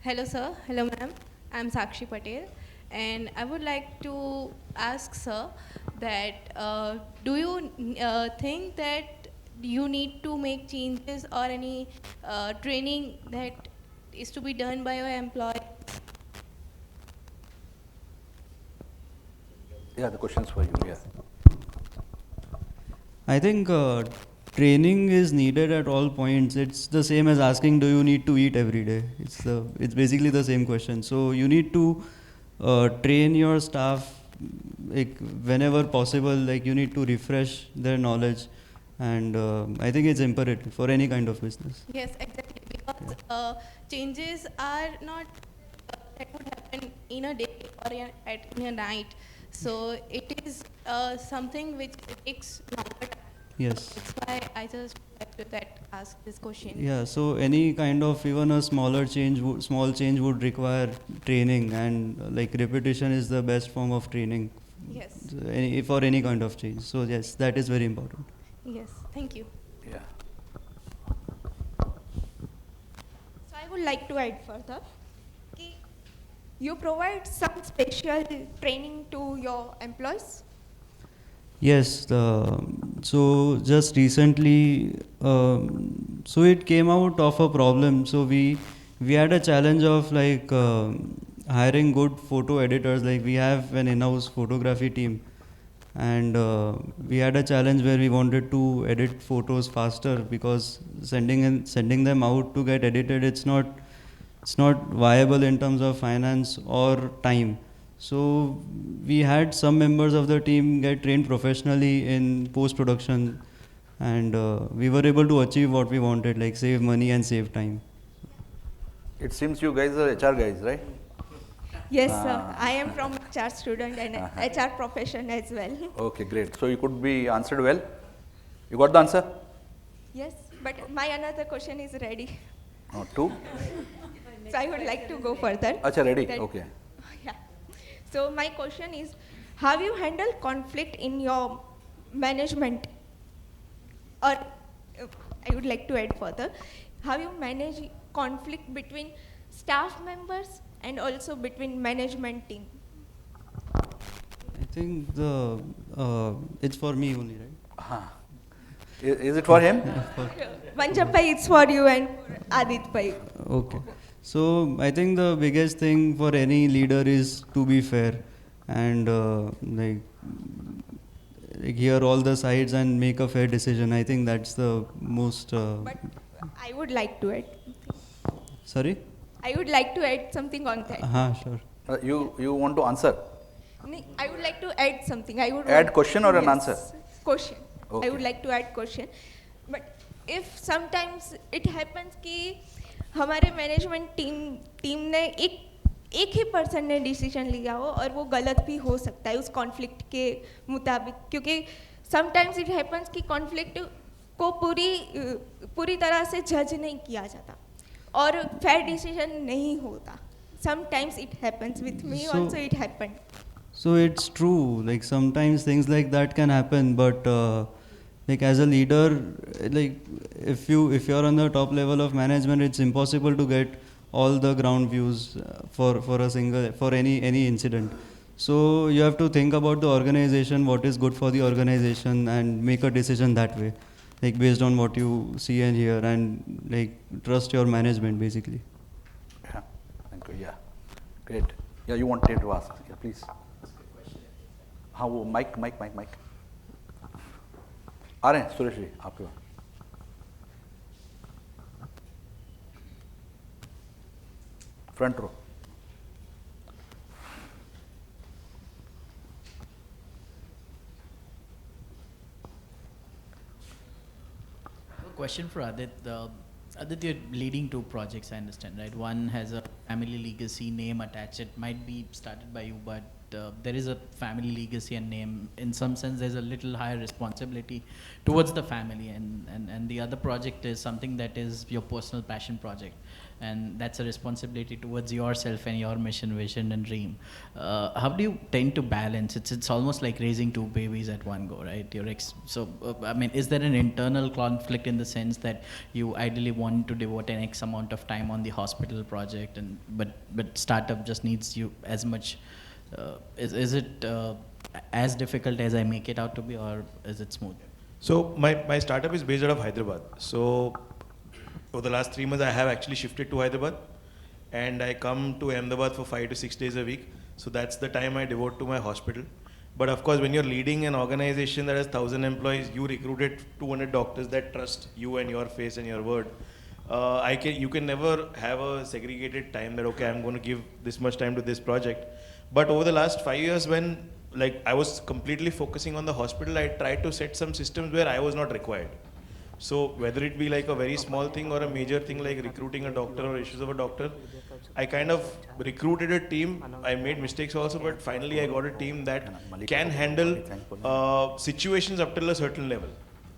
Hello, sir. Hello, ma'am. I'm Sakshi Patel, and I would like to ask, sir, that do you think that you need to make changes or any training that is to be done by your employee? Yeah, the question's for you. Yeah. I think training is needed at all points. It's the same as asking, do you need to eat every day? It's basically the same question. So you need to train your staff like whenever possible. Like you need to refresh their knowledge, and I think it's imperative for any kind of business. Yes, exactly. Because changes are not that would happen in a day or in a night. So it is something which takes longer time. Yes. That's why I just have to ask this question. Yeah. So any kind of even a small change would require training, and like repetition is the best form of training. Yes. For any kind of change. So yes, that is very important. Yes. Thank you. Yeah. So I would like to add further. You provide some special training to your employees? Yes, so just recently, so it came out of a problem. So we had a challenge of like hiring good photo editors. Like we have an in-house photography team, and we had a challenge where we wanted to edit photos faster, because sending them out to get edited, it's not viable in terms of finance or time. So we had some members of the team get trained professionally in post production, and we were able to achieve what we wanted, like save money and save time. It seems you guys are HR guys, right? Yes, sir. I am from HR student and HR profession as well. Okay, great. So you could be answered well. You got the answer? Yes, but my another question is ready. Two? So I would like to go further. Acha, ready? That- Okay. Yeah. So my question is, have you handled conflict in your management? Or I would like to add further, have you managed conflict between staff members and also between management team? I think it's for me only, right? Is it for him? Manjab bhai, it's for you, and Adit bhai. Okay. So I think the biggest thing for any leader is to be fair, and like hear all the sides and make a fair decision. I think that's the most. But I would like to add. Sorry? I would like to add something on that. Sure. You want to answer? I would like to add something. I would Add want- question or an Yes, answer? Question. Okay. I would like to add question. But if sometimes it happens कि हमारे management team ने एक ही person ने decision लिया हो और वो गलत भी हो सकता है उस कॉन्फ्लिक्ट के मुताबिक, क्योंकि समटाइम्स इट हैपन्स कि कॉन्फ्लिक्ट को पूरी तरह से जज नहीं किया जाता और फेयर डिसीजन नहीं होता. Sometimes it happens with me also. It happened. So it's true. Like sometimes things like that can happen, but like as a leader, like if you're on the top level of management, it's impossible to get all the ground views for any incident. So you have to think about the organization, what is good for the organization, and make a decision that way, like based on what you see and hear, and like trust your management basically. Yeah. Thank you. Yeah. Great. Yeah, you wanted to ask. Yeah, please. हाँ वो mic आ रहे हैं सुरेश जी आपके पास. Front row. Question for Adit. Adit, you're leading two projects, I understand, right? One has a family legacy name attached. It might be started by you, but there is a family legacy and name. In some sense, there's a little higher responsibility towards the family. And the other project is something that is your personal passion project. And that's a responsibility towards yourself and your mission, vision, and dream. How do you tend to balance? It's almost like raising two babies at one go, right? I mean, is there an internal conflict in the sense that you ideally want to devote an X amount of time on the hospital project, but startup just needs you as much? Is it as difficult as I make it out to be, or is it smooth? So my startup is based out of Hyderabad. So over the last 3 months, I have actually shifted to Hyderabad, and I come to Ahmedabad for 5 to 6 days a week. So that's the time I devote to my hospital. But of course, when you're leading an organization that has 1,000 employees, you recruited 200 doctors that trust you and your face and your word. You can never have a segregated time that, okay, I'm going to give this much time to this project. But over the last 5 years, when like I was completely focusing on the hospital, I tried to set some systems where I was not required. So whether it be like a very small thing or a major thing like recruiting a doctor or issues of a doctor, I kind of recruited a team. I made mistakes also, but finally I got a team that can handle situations up till a certain level.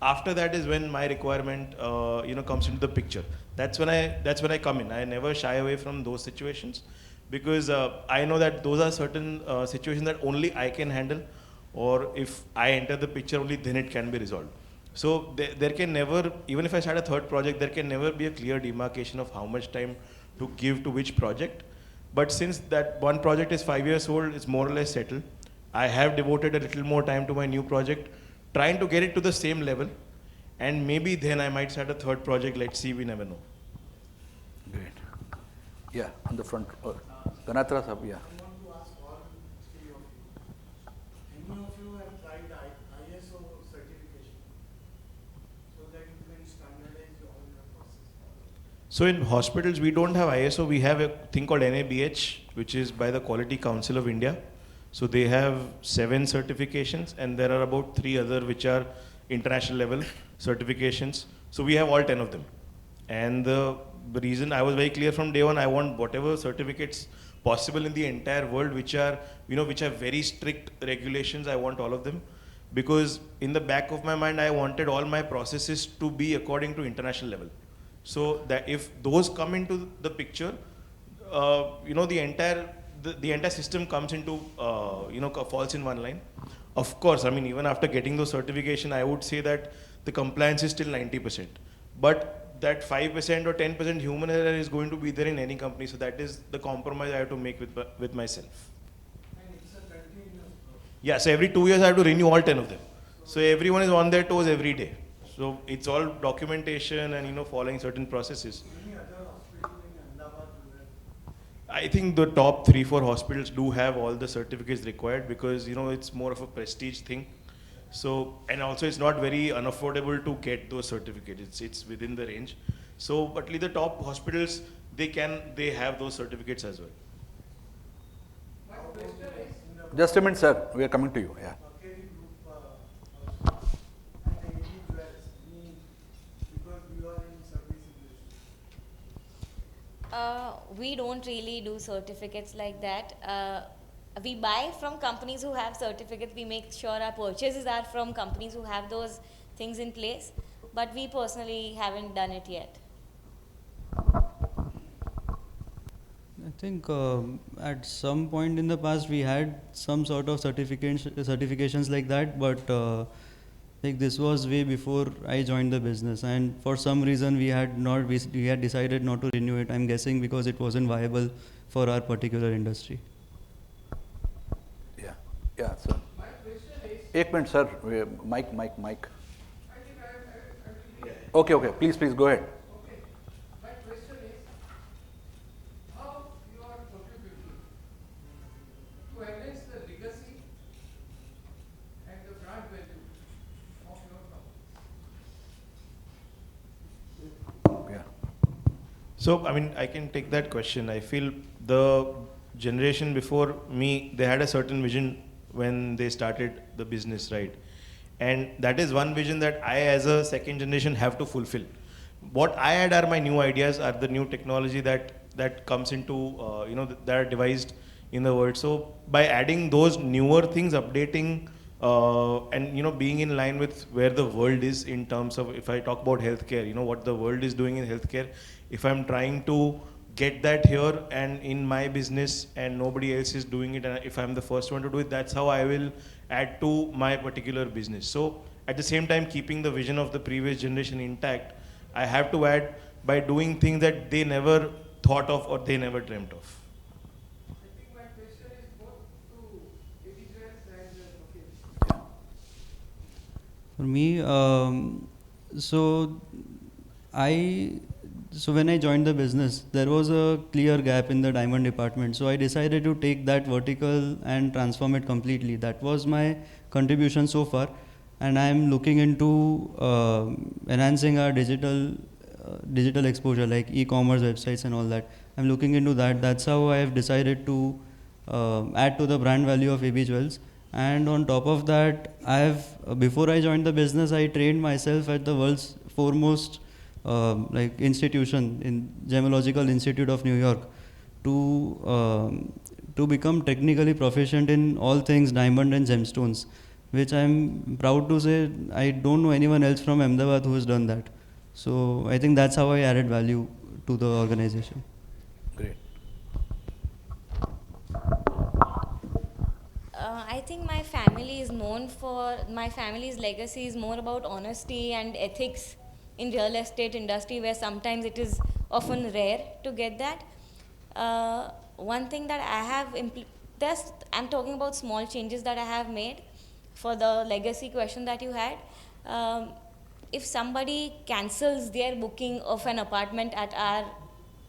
After that is when my requirement comes into the picture. That's when I come in. I never shy away from those situations, because I know that those are certain situations that only I can handle, or if I enter the picture only then it can be resolved. So there can never, even if I start a third project, there can never be a clear demarcation of how much time to give to which project. But since that one project is 5 years old, it's more or less settled. I have devoted a little more time to my new project, trying to get it to the same level, and maybe then I might start a third project. Let's see, we never know. Great. Yeah, on the front. Ganatra sab, yeah. Any of you have tried So in hospitals, we don't have ISO. We have a thing called NABH, which is by the Quality Council of India. So they have 7 certifications, and there are about 3 other which are international level certifications. So we have all 10 of them. And the reason I was very clear from day one, I want whatever certificates possible in the entire world, which are, which have very strict regulations. I want all of them, because in the back of my mind, I wanted all my processes to be according to international level. So that if those come into the picture, the entire system comes into, falls in one line. Of course, I mean, even after getting those certification, I would say that the compliance is still 90%. But that 5% or 10% human error is going to be there in any company. So that is the compromise I have to make with myself. And it's a continuous process. Yeah, so every 2 years I have to renew all 10 of them. So everyone is on their toes every day. So it's all documentation and following certain processes. Any other hospital in Ahmedabad will I think the top 3-4 hospitals do have all the certificates required, because it's more of a prestige thing. So, and also it's not very unaffordable to get those certificates. It's within the range. So, but the top hospitals, they have those certificates as well. Just a minute, sir. We are coming to you. Yeah. Mercury Group also, and the AG Jewels, because you are in service industry. We don't really do certificates like that. We buy from companies who have certificates. We make sure our purchases are from companies who have those things in place. But we personally haven't done it yet. I think at some point in the past we had some sort of certifications like that, but like this was way before I joined the business, and for some reason we had decided not to renew it. I'm guessing because it wasn't viable for our particular industry. Yeah, sir. Ek minute, sir. Mic. Okay. Please, go ahead. Okay. My question is, how you are contributing to enhance the legacy and the brand value of your company? Yeah. So, I mean, I can take that question. I feel the generation before me, they had a certain vision when they started the business, right? And that is one vision that I, as a second generation, have to fulfill. What I add are my new ideas, are the new technology that comes into, that are devised in the world. So by adding those newer things, updating, and being in line with where the world is in terms of, if I talk about healthcare, what the world is doing in healthcare, if I'm trying to get that here and in my business and nobody else is doing it, and if I'm the first one to do it, that's how I will add to my particular business. So at the same time, keeping the vision of the previous generation intact, I have to add by doing things that they never thought of or they never dreamt of. I think my question is both to individuals and okay. For me, so when I joined the business, there was a clear gap in the diamond department. So I decided to take that vertical and transform it completely. That was my contribution so far, and I am looking into enhancing our digital exposure, like e-commerce websites and all that. I'm looking into that. That's how I have decided to add to the brand value of AB Jewels. And on top of that, before I joined the business, I trained myself at the world's foremost institution in Gemological Institute of New York to become technically proficient in all things diamond and gemstones, which I'm proud to say I don't know anyone else from Ahmedabad who has done that. So I think that's how I added value to the organization. Great. I think my family's legacy is more about honesty and ethics in real estate industry, where sometimes it is often rare to get that. One thing that I have I'm talking about small changes that I have made for the legacy question that you had. If somebody cancels their booking of an apartment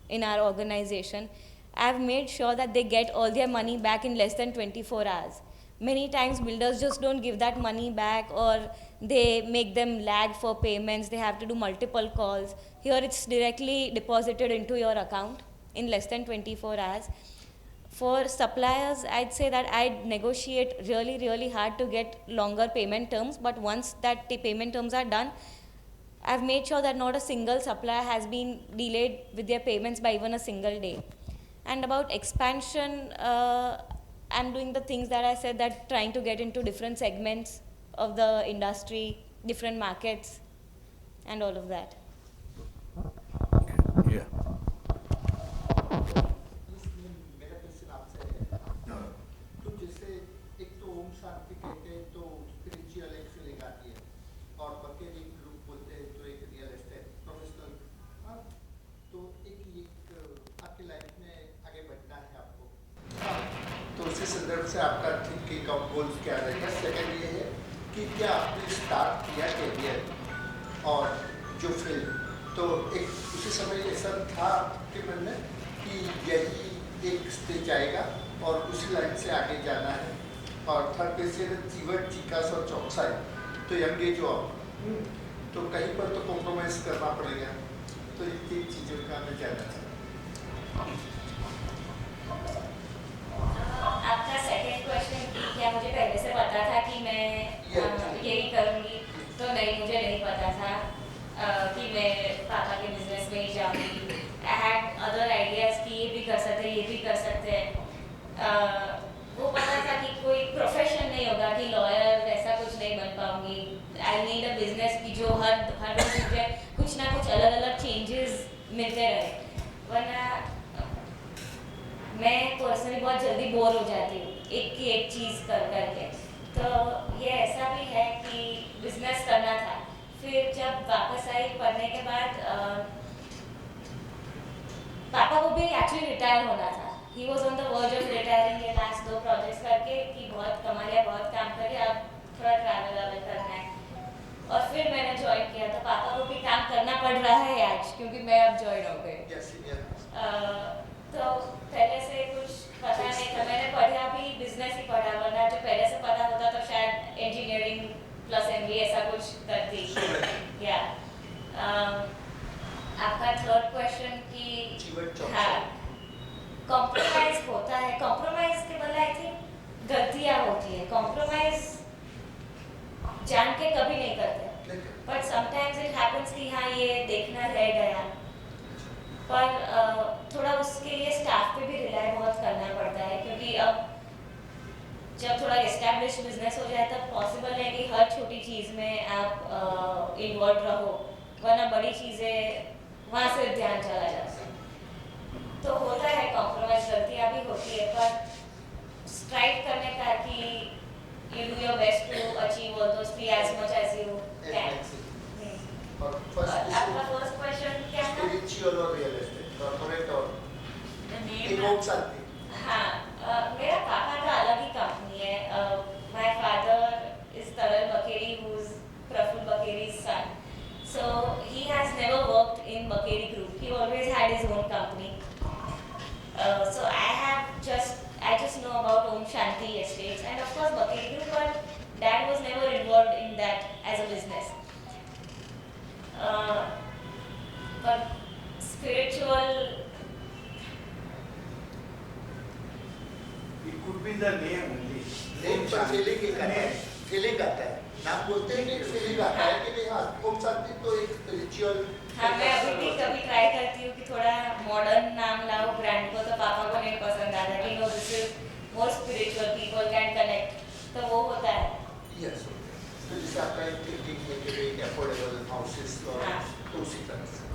in our organization, I've made sure that they get all their money back in less than 24 hours. many times builders just don't give that money back, or they make them lag for payments. They have to do multiple calls. Here it's directly deposited into your account in less than 24 hours. For suppliers, I'd say that I'd negotiate really, really hard to get longer payment terms, but once that the payment terms are done, I've made sure that not a single supplier has been delayed with their payments by even a single day. And about expansion, I'm doing the things that I said, that trying to get into different segments of the industry, different markets, and all of that. Yeah. मेरा question आपसे है तो जैसे एक तो ओम शांति कहते हैं तो स्पिरिचुअल एक फीलिंग आती है और बकेरी ग्रुप बोलते हैं तो एक रियल एस्टेट प्रोफेशनल तो एक आपकी लाइफ में आगे बढ़ना है आपको तो उसी संदर्भ से आपका थिंकिंग ऑफ गोल्स क्या रहेगा। सेकंड ये है कि क्या आपने स्टार्ट किया कैरियर और जो फिल्म तो एक उसी समय ऐसा था आपके मन में कि यही एक स्टेज आएगा और उसी लाइन से आगे जाना है। और थर्ड क्वेश्चन है जीवन विकास और चौकसाई तो यंग एज ऑफ तो कहीं पर तो कॉम्प्रोमाइज़ करना पड़ेगा तो इन तीन चीज़ों का मैं जानना चाहता हूँ। आपका सेकंड क्वेश्चन कि क्या मुझे पहले से पता था कि मैं यही करूँगी, तो नहीं, मुझे नहीं पता था कि मैं पापा के बिजनेस में ही जाऊँगी। आई हैड अदर आइडियाज़ कि ये भी कर सकते हैं, ये भी कर सकते हैं। वो पता था कि कोई प्रोफेशन नहीं होगा कि लॉयर, ऐसा कुछ नहीं बन पाऊँगी। आई नीड अ बिजनेस की जो हर रोज मुझे कुछ ना कुछ अलग अलग चेंजेस मिलते रहे, वरना मैं पर्सनली बहुत जल्दी बोर हो जाती हूँ एक की एक चीज़ कर करके। तो ये ऐसा भी है कि बिजनेस करना था। फिर जब वापस आई पढ़ने के बाद, पापा को भी एक्चुअली रिटायर होना था। He was on the verge of retiring ये लास्ट 2 प्रोजेक्ट्स करके कि बहुत कमा लिया, बहुत काम कर लिया, अब थोड़ा ट्रैवल करना है। और फिर मैंने ज्वाइन किया, तो पापा को भी काम करना पड़ रहा है आज, क्योंकि मैं अब ज्वाइन हो गई। तो पहले से कुछ पता नहीं था, मैंने पढ़ा भी बिजनेस ही पढ़ा, वरना जो पहले से पता होता तो शायद इंजीनियरिंग प्लस MBA ऐसा कुछ करती। या आपका थर्ड क्वेश्चन कि हाँ कॉम्प्रोमाइज होता है, कॉम्प्रोमाइज के बदले आई थिंक गलतियाँ होती है। कॉम्प्रोमाइज जान के कभी नहीं करते, बट समटाइम्स इट हैपन्स कि हाँ ये देखना रह गया, पर थोड़ा उसके लिए स्टाफ पे भी रिलाई बहुत करना पड़ता है, क्योंकि अब जब थोड़ा एस्टैब्लिश बिजनेस हो जाए तब पॉसिबल है कि हर छोटी चीज़ में आप इन्वॉल्व रहो, वरना बड़ी चीज़ें वहाँ से ध्यान चला जाता है। तो होता है कॉम्प्रोमाइज, गलतियाँ भी होती है, पर स्ट्राइव करने का कि you do your best to achieve all those three as much as you can. आपका फर्स्ट क्वेश्चन क्या था? स्पिरिचुअल और रियल एस्टेट, कॉर्पोरेट और हाँ, मेरा पापा का अलग ही कंपनी है। My father is Taral Bakeri, who is Prafull Bakeri's son. So he has never worked in Bakeri Group. He always had his own company. So I just know about Om Shanti Estates and of course Bakeri Group, but Dad was never involved in that as a business. But spiritual. It could be the name only. Name पर feeling आता है। नाम बोलते हैं कि feeling आता है कि नहीं, हाँ ओम शांति तो एक spiritual। हाँ, मैं अभी भी कभी ट्राई करती हूँ कि थोड़ा मॉडर्न नाम लाओ ब्रांड को, तो पापा को नहीं पसंद आता कि no this is more spiritual, people can connect, तो वो होता है। यस, तो जैसे आपका एक थिंकिंग है कि एक अफोर्डेबल हाउसेस और तो उसी तरह से।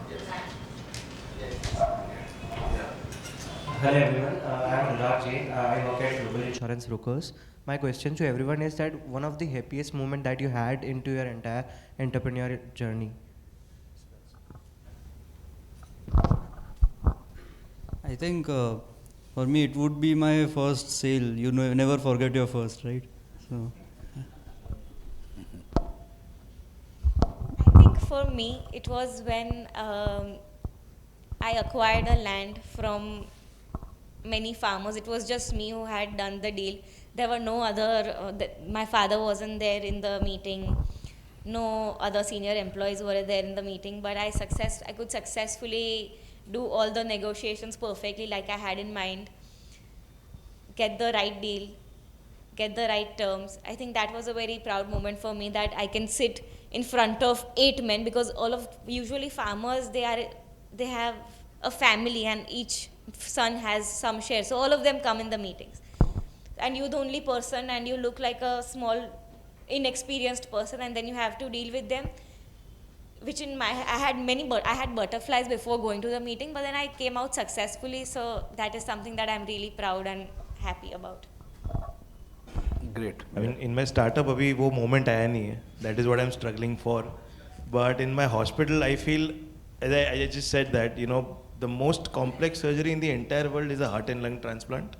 Hello everyone, I am Anurag Jain. I work at Global Insurance Brokers. My question to everyone is that one of the happiest moment that you had into your entire entrepreneurial journey. I think for me it would be my first sale. You know, never forget your first, right? So. I think for me it was when I acquired a land from many farmers. It was just me who had done the deal, There were no other, my father wasn't there in the meeting, no other senior employees were there in the meeting, but I could successfully do all the negotiations perfectly like I had in mind, get the right deal, get the right terms. I think that was a very proud moment for me, that I can sit in front of 8 men, because usually farmers, they have a family and each son has some share. So all of them come in the meetings. And you're the only person and you look like a small, inexperienced person, and then you have to deal with them. Which I had butterflies before going to the meeting, but then I came out successfully. So that is something that I'm really proud and happy about. Great. I mean, in my startup, abhi wo moment aaya nahi hai. That is what I'm struggling for. But in my hospital, I feel, as I just said that, the most complex surgery in the entire world is a heart and lung transplant.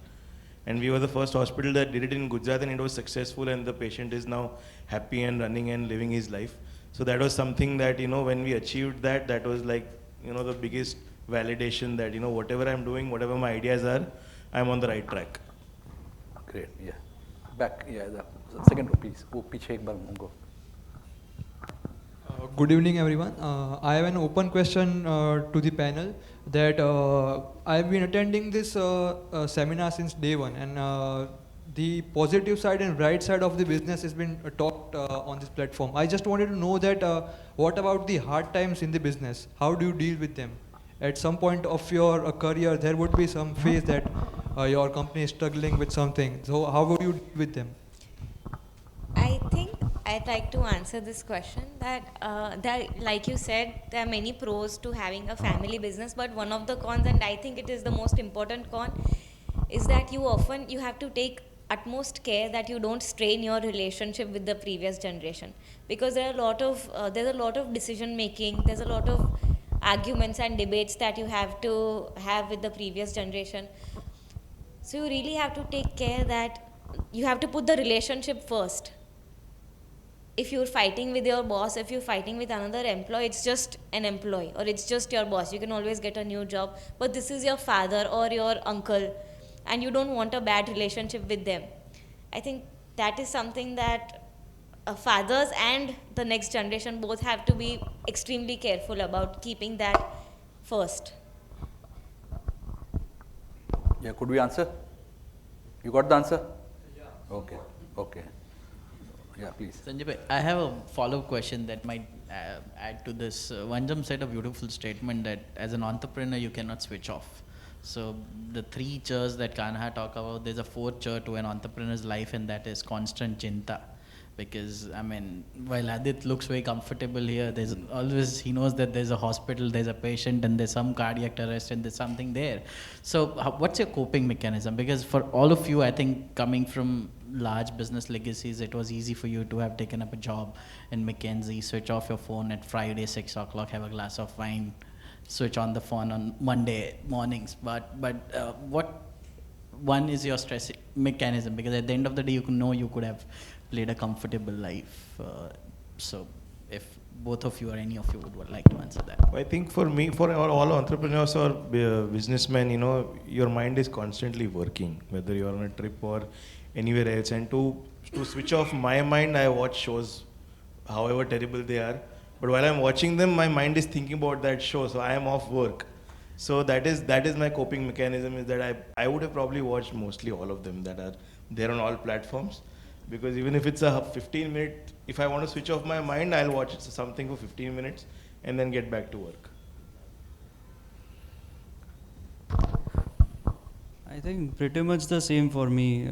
And we were the first hospital that did it in Gujarat, and it was successful, and the patient is now happy and running and living his life. So that was something that, when we achieved that, that was like, the biggest validation that, whatever I'm doing, whatever my ideas are, I'm on the right track. Great, yeah. Back, yeah, the second row, please. Wo piche ek baar go. Good evening, everyone. I have an open question to the panel that I've been attending this seminar since day one, and the positive side and bright side of the business has been talked on this platform. I just wanted to know that what about the hard times in the business? How do you deal with them? At some point of your career, there would be some phase that your company is struggling with something. So how would you deal with them? I think I'd like to answer this question that like you said, there are many pros to having a family business, but one of the cons, and I think it is the most important con, is that you have to take utmost care that you don't strain your relationship with the previous generation, because there's a lot of decision making, there's a lot of arguments and debates that you have to have with the previous generation. So you really have to take care that you have to put the relationship first. If you're fighting with your boss, if you're fighting with another employee, it's just an employee or it's just your boss. You can always get a new job, but this is your father or your uncle, and you don't want a bad relationship with them. I think that is something that fathers and the next generation both have to be extremely careful about, keeping that first. Yeah, could we answer? You got the answer? Yeah. Okay. Yeah, please. Sanjay bhai, I have a follow-up question that might add to this. Vanjam said a beautiful statement that as an entrepreneur, you cannot switch off. So the 3 chairs that Kanha talk about, there's a 4th chair to an entrepreneur's life, and that is constant chinta. Because, I mean, while Adit looks very comfortable here, there's always, he knows that there's a hospital, there's a patient, and there's some cardiac arrest, and there's something there. So what's your coping mechanism? Because for all of you, I think coming from large business legacies, it was easy for you to have taken up a job in McKinsey, switch off your phone at Friday, 6 o'clock, have a glass of wine, switch on the phone on Monday mornings. But what one is your stress mechanism? Because at the end of the day, you could have led a comfortable life. So if both of you or any of you would like to answer that. I think for me, for all entrepreneurs or businessmen, your mind is constantly working, whether you're on a trip or anywhere else. And to switch off my mind, I watch shows, however terrible they are. But while I'm watching them, my mind is thinking about that show, so I am off work. So that is my coping mechanism, is that I would have probably watched mostly all of them that are there on all platforms. Because even if it's a 15-minute, if I want to switch off my mind, I'll watch something for 15 minutes and then get back to work. I think pretty much the same for me.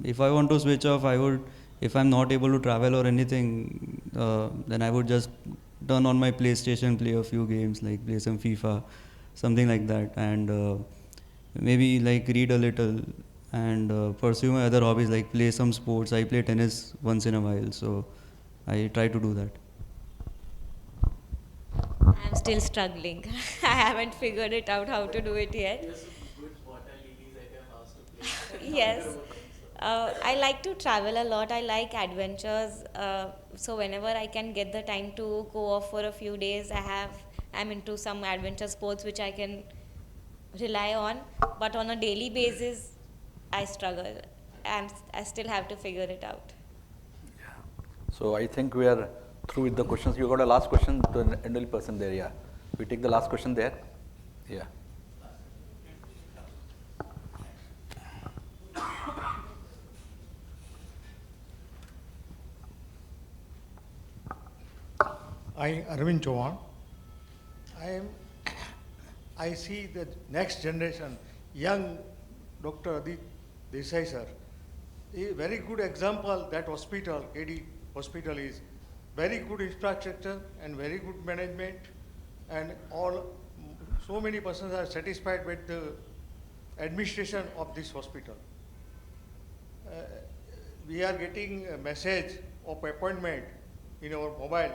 If I want to switch off, I would, if I'm not able to travel or anything, then I would just turn on my PlayStation, play a few games, like play some FIFA, something like that, and maybe like read a little and pursue my other hobbies, like play some sports. I play tennis once in a while, so I try to do that. I'm still struggling. I haven't figured it out how to do it yet. Yes. I like to travel a lot. I like adventures. So whenever I can get the time to go off for a few days, I'm into some adventure sports which I can rely on. But on a daily basis, I struggle. I still have to figure it out. So I think we are through with the questions. You got a last question to an elderly person there, yeah. We take the last question there. Yeah. I, Arvind Chauhan. I see the next generation, young Dr. Adit Desai sir. A very good example that hospital, KD hospital is very good infrastructure and very good management, and so many persons are satisfied with the administration of this hospital. We are getting a message of appointment in our mobile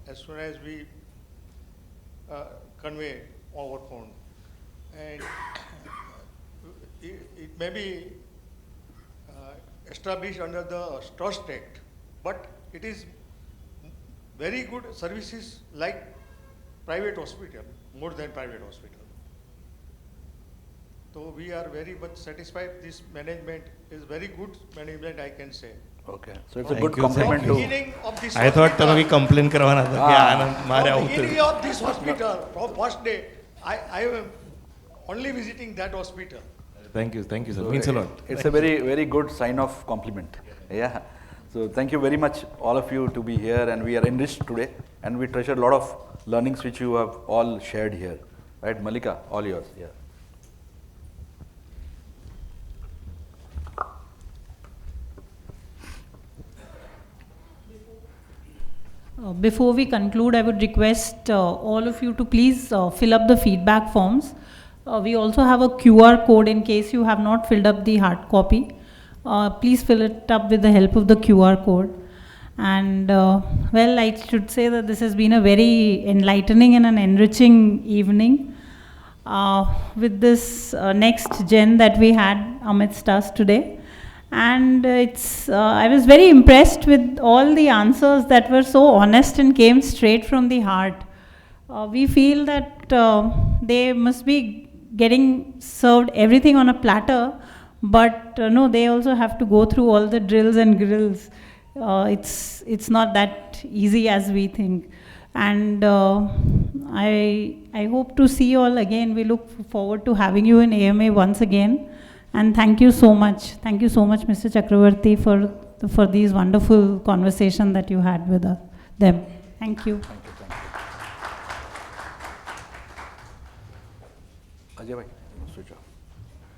as soon as we convey over phone. And it may be established under the Trust Act, but it is very good services like private hospital, more than private hospital. So we are very much satisfied. This management is very good management, I can say. Okay, so it's a good compliment to. I thought તમે complain કરવાના હતા કે આનંદ મારે આવું થયું. Beginning of this hospital, from first day, I am only visiting that hospital. Thank you, sir. Means a lot. It's a very, very good sign of compliment. Yeah. So thank you very much, all of you, to be here, and we are enriched today, and we treasure a lot of learnings which you have all shared here. Right, Malika, all yours. Yeah. Before we conclude, I would request all of you to please fill up the feedback forms. We also have a QR code in case you have not filled up the hard copy. Please fill it up with the help of the QR code. And well, I should say that this has been a very enlightening and an enriching evening with this next gen that we had amidst us today. And I was very impressed with all the answers that were so honest and came straight from the heart. We feel that they must be getting served everything on a platter, but no, they also have to go through all the drills and grills. It's not that easy as we think. And I hope to see you all again. We look forward to having you in AMA once again. And thank you so much. Thank you so much, Mr. Chakravarti, for these wonderful conversation that you had with them. Thank you. Ajay bhai, switch off.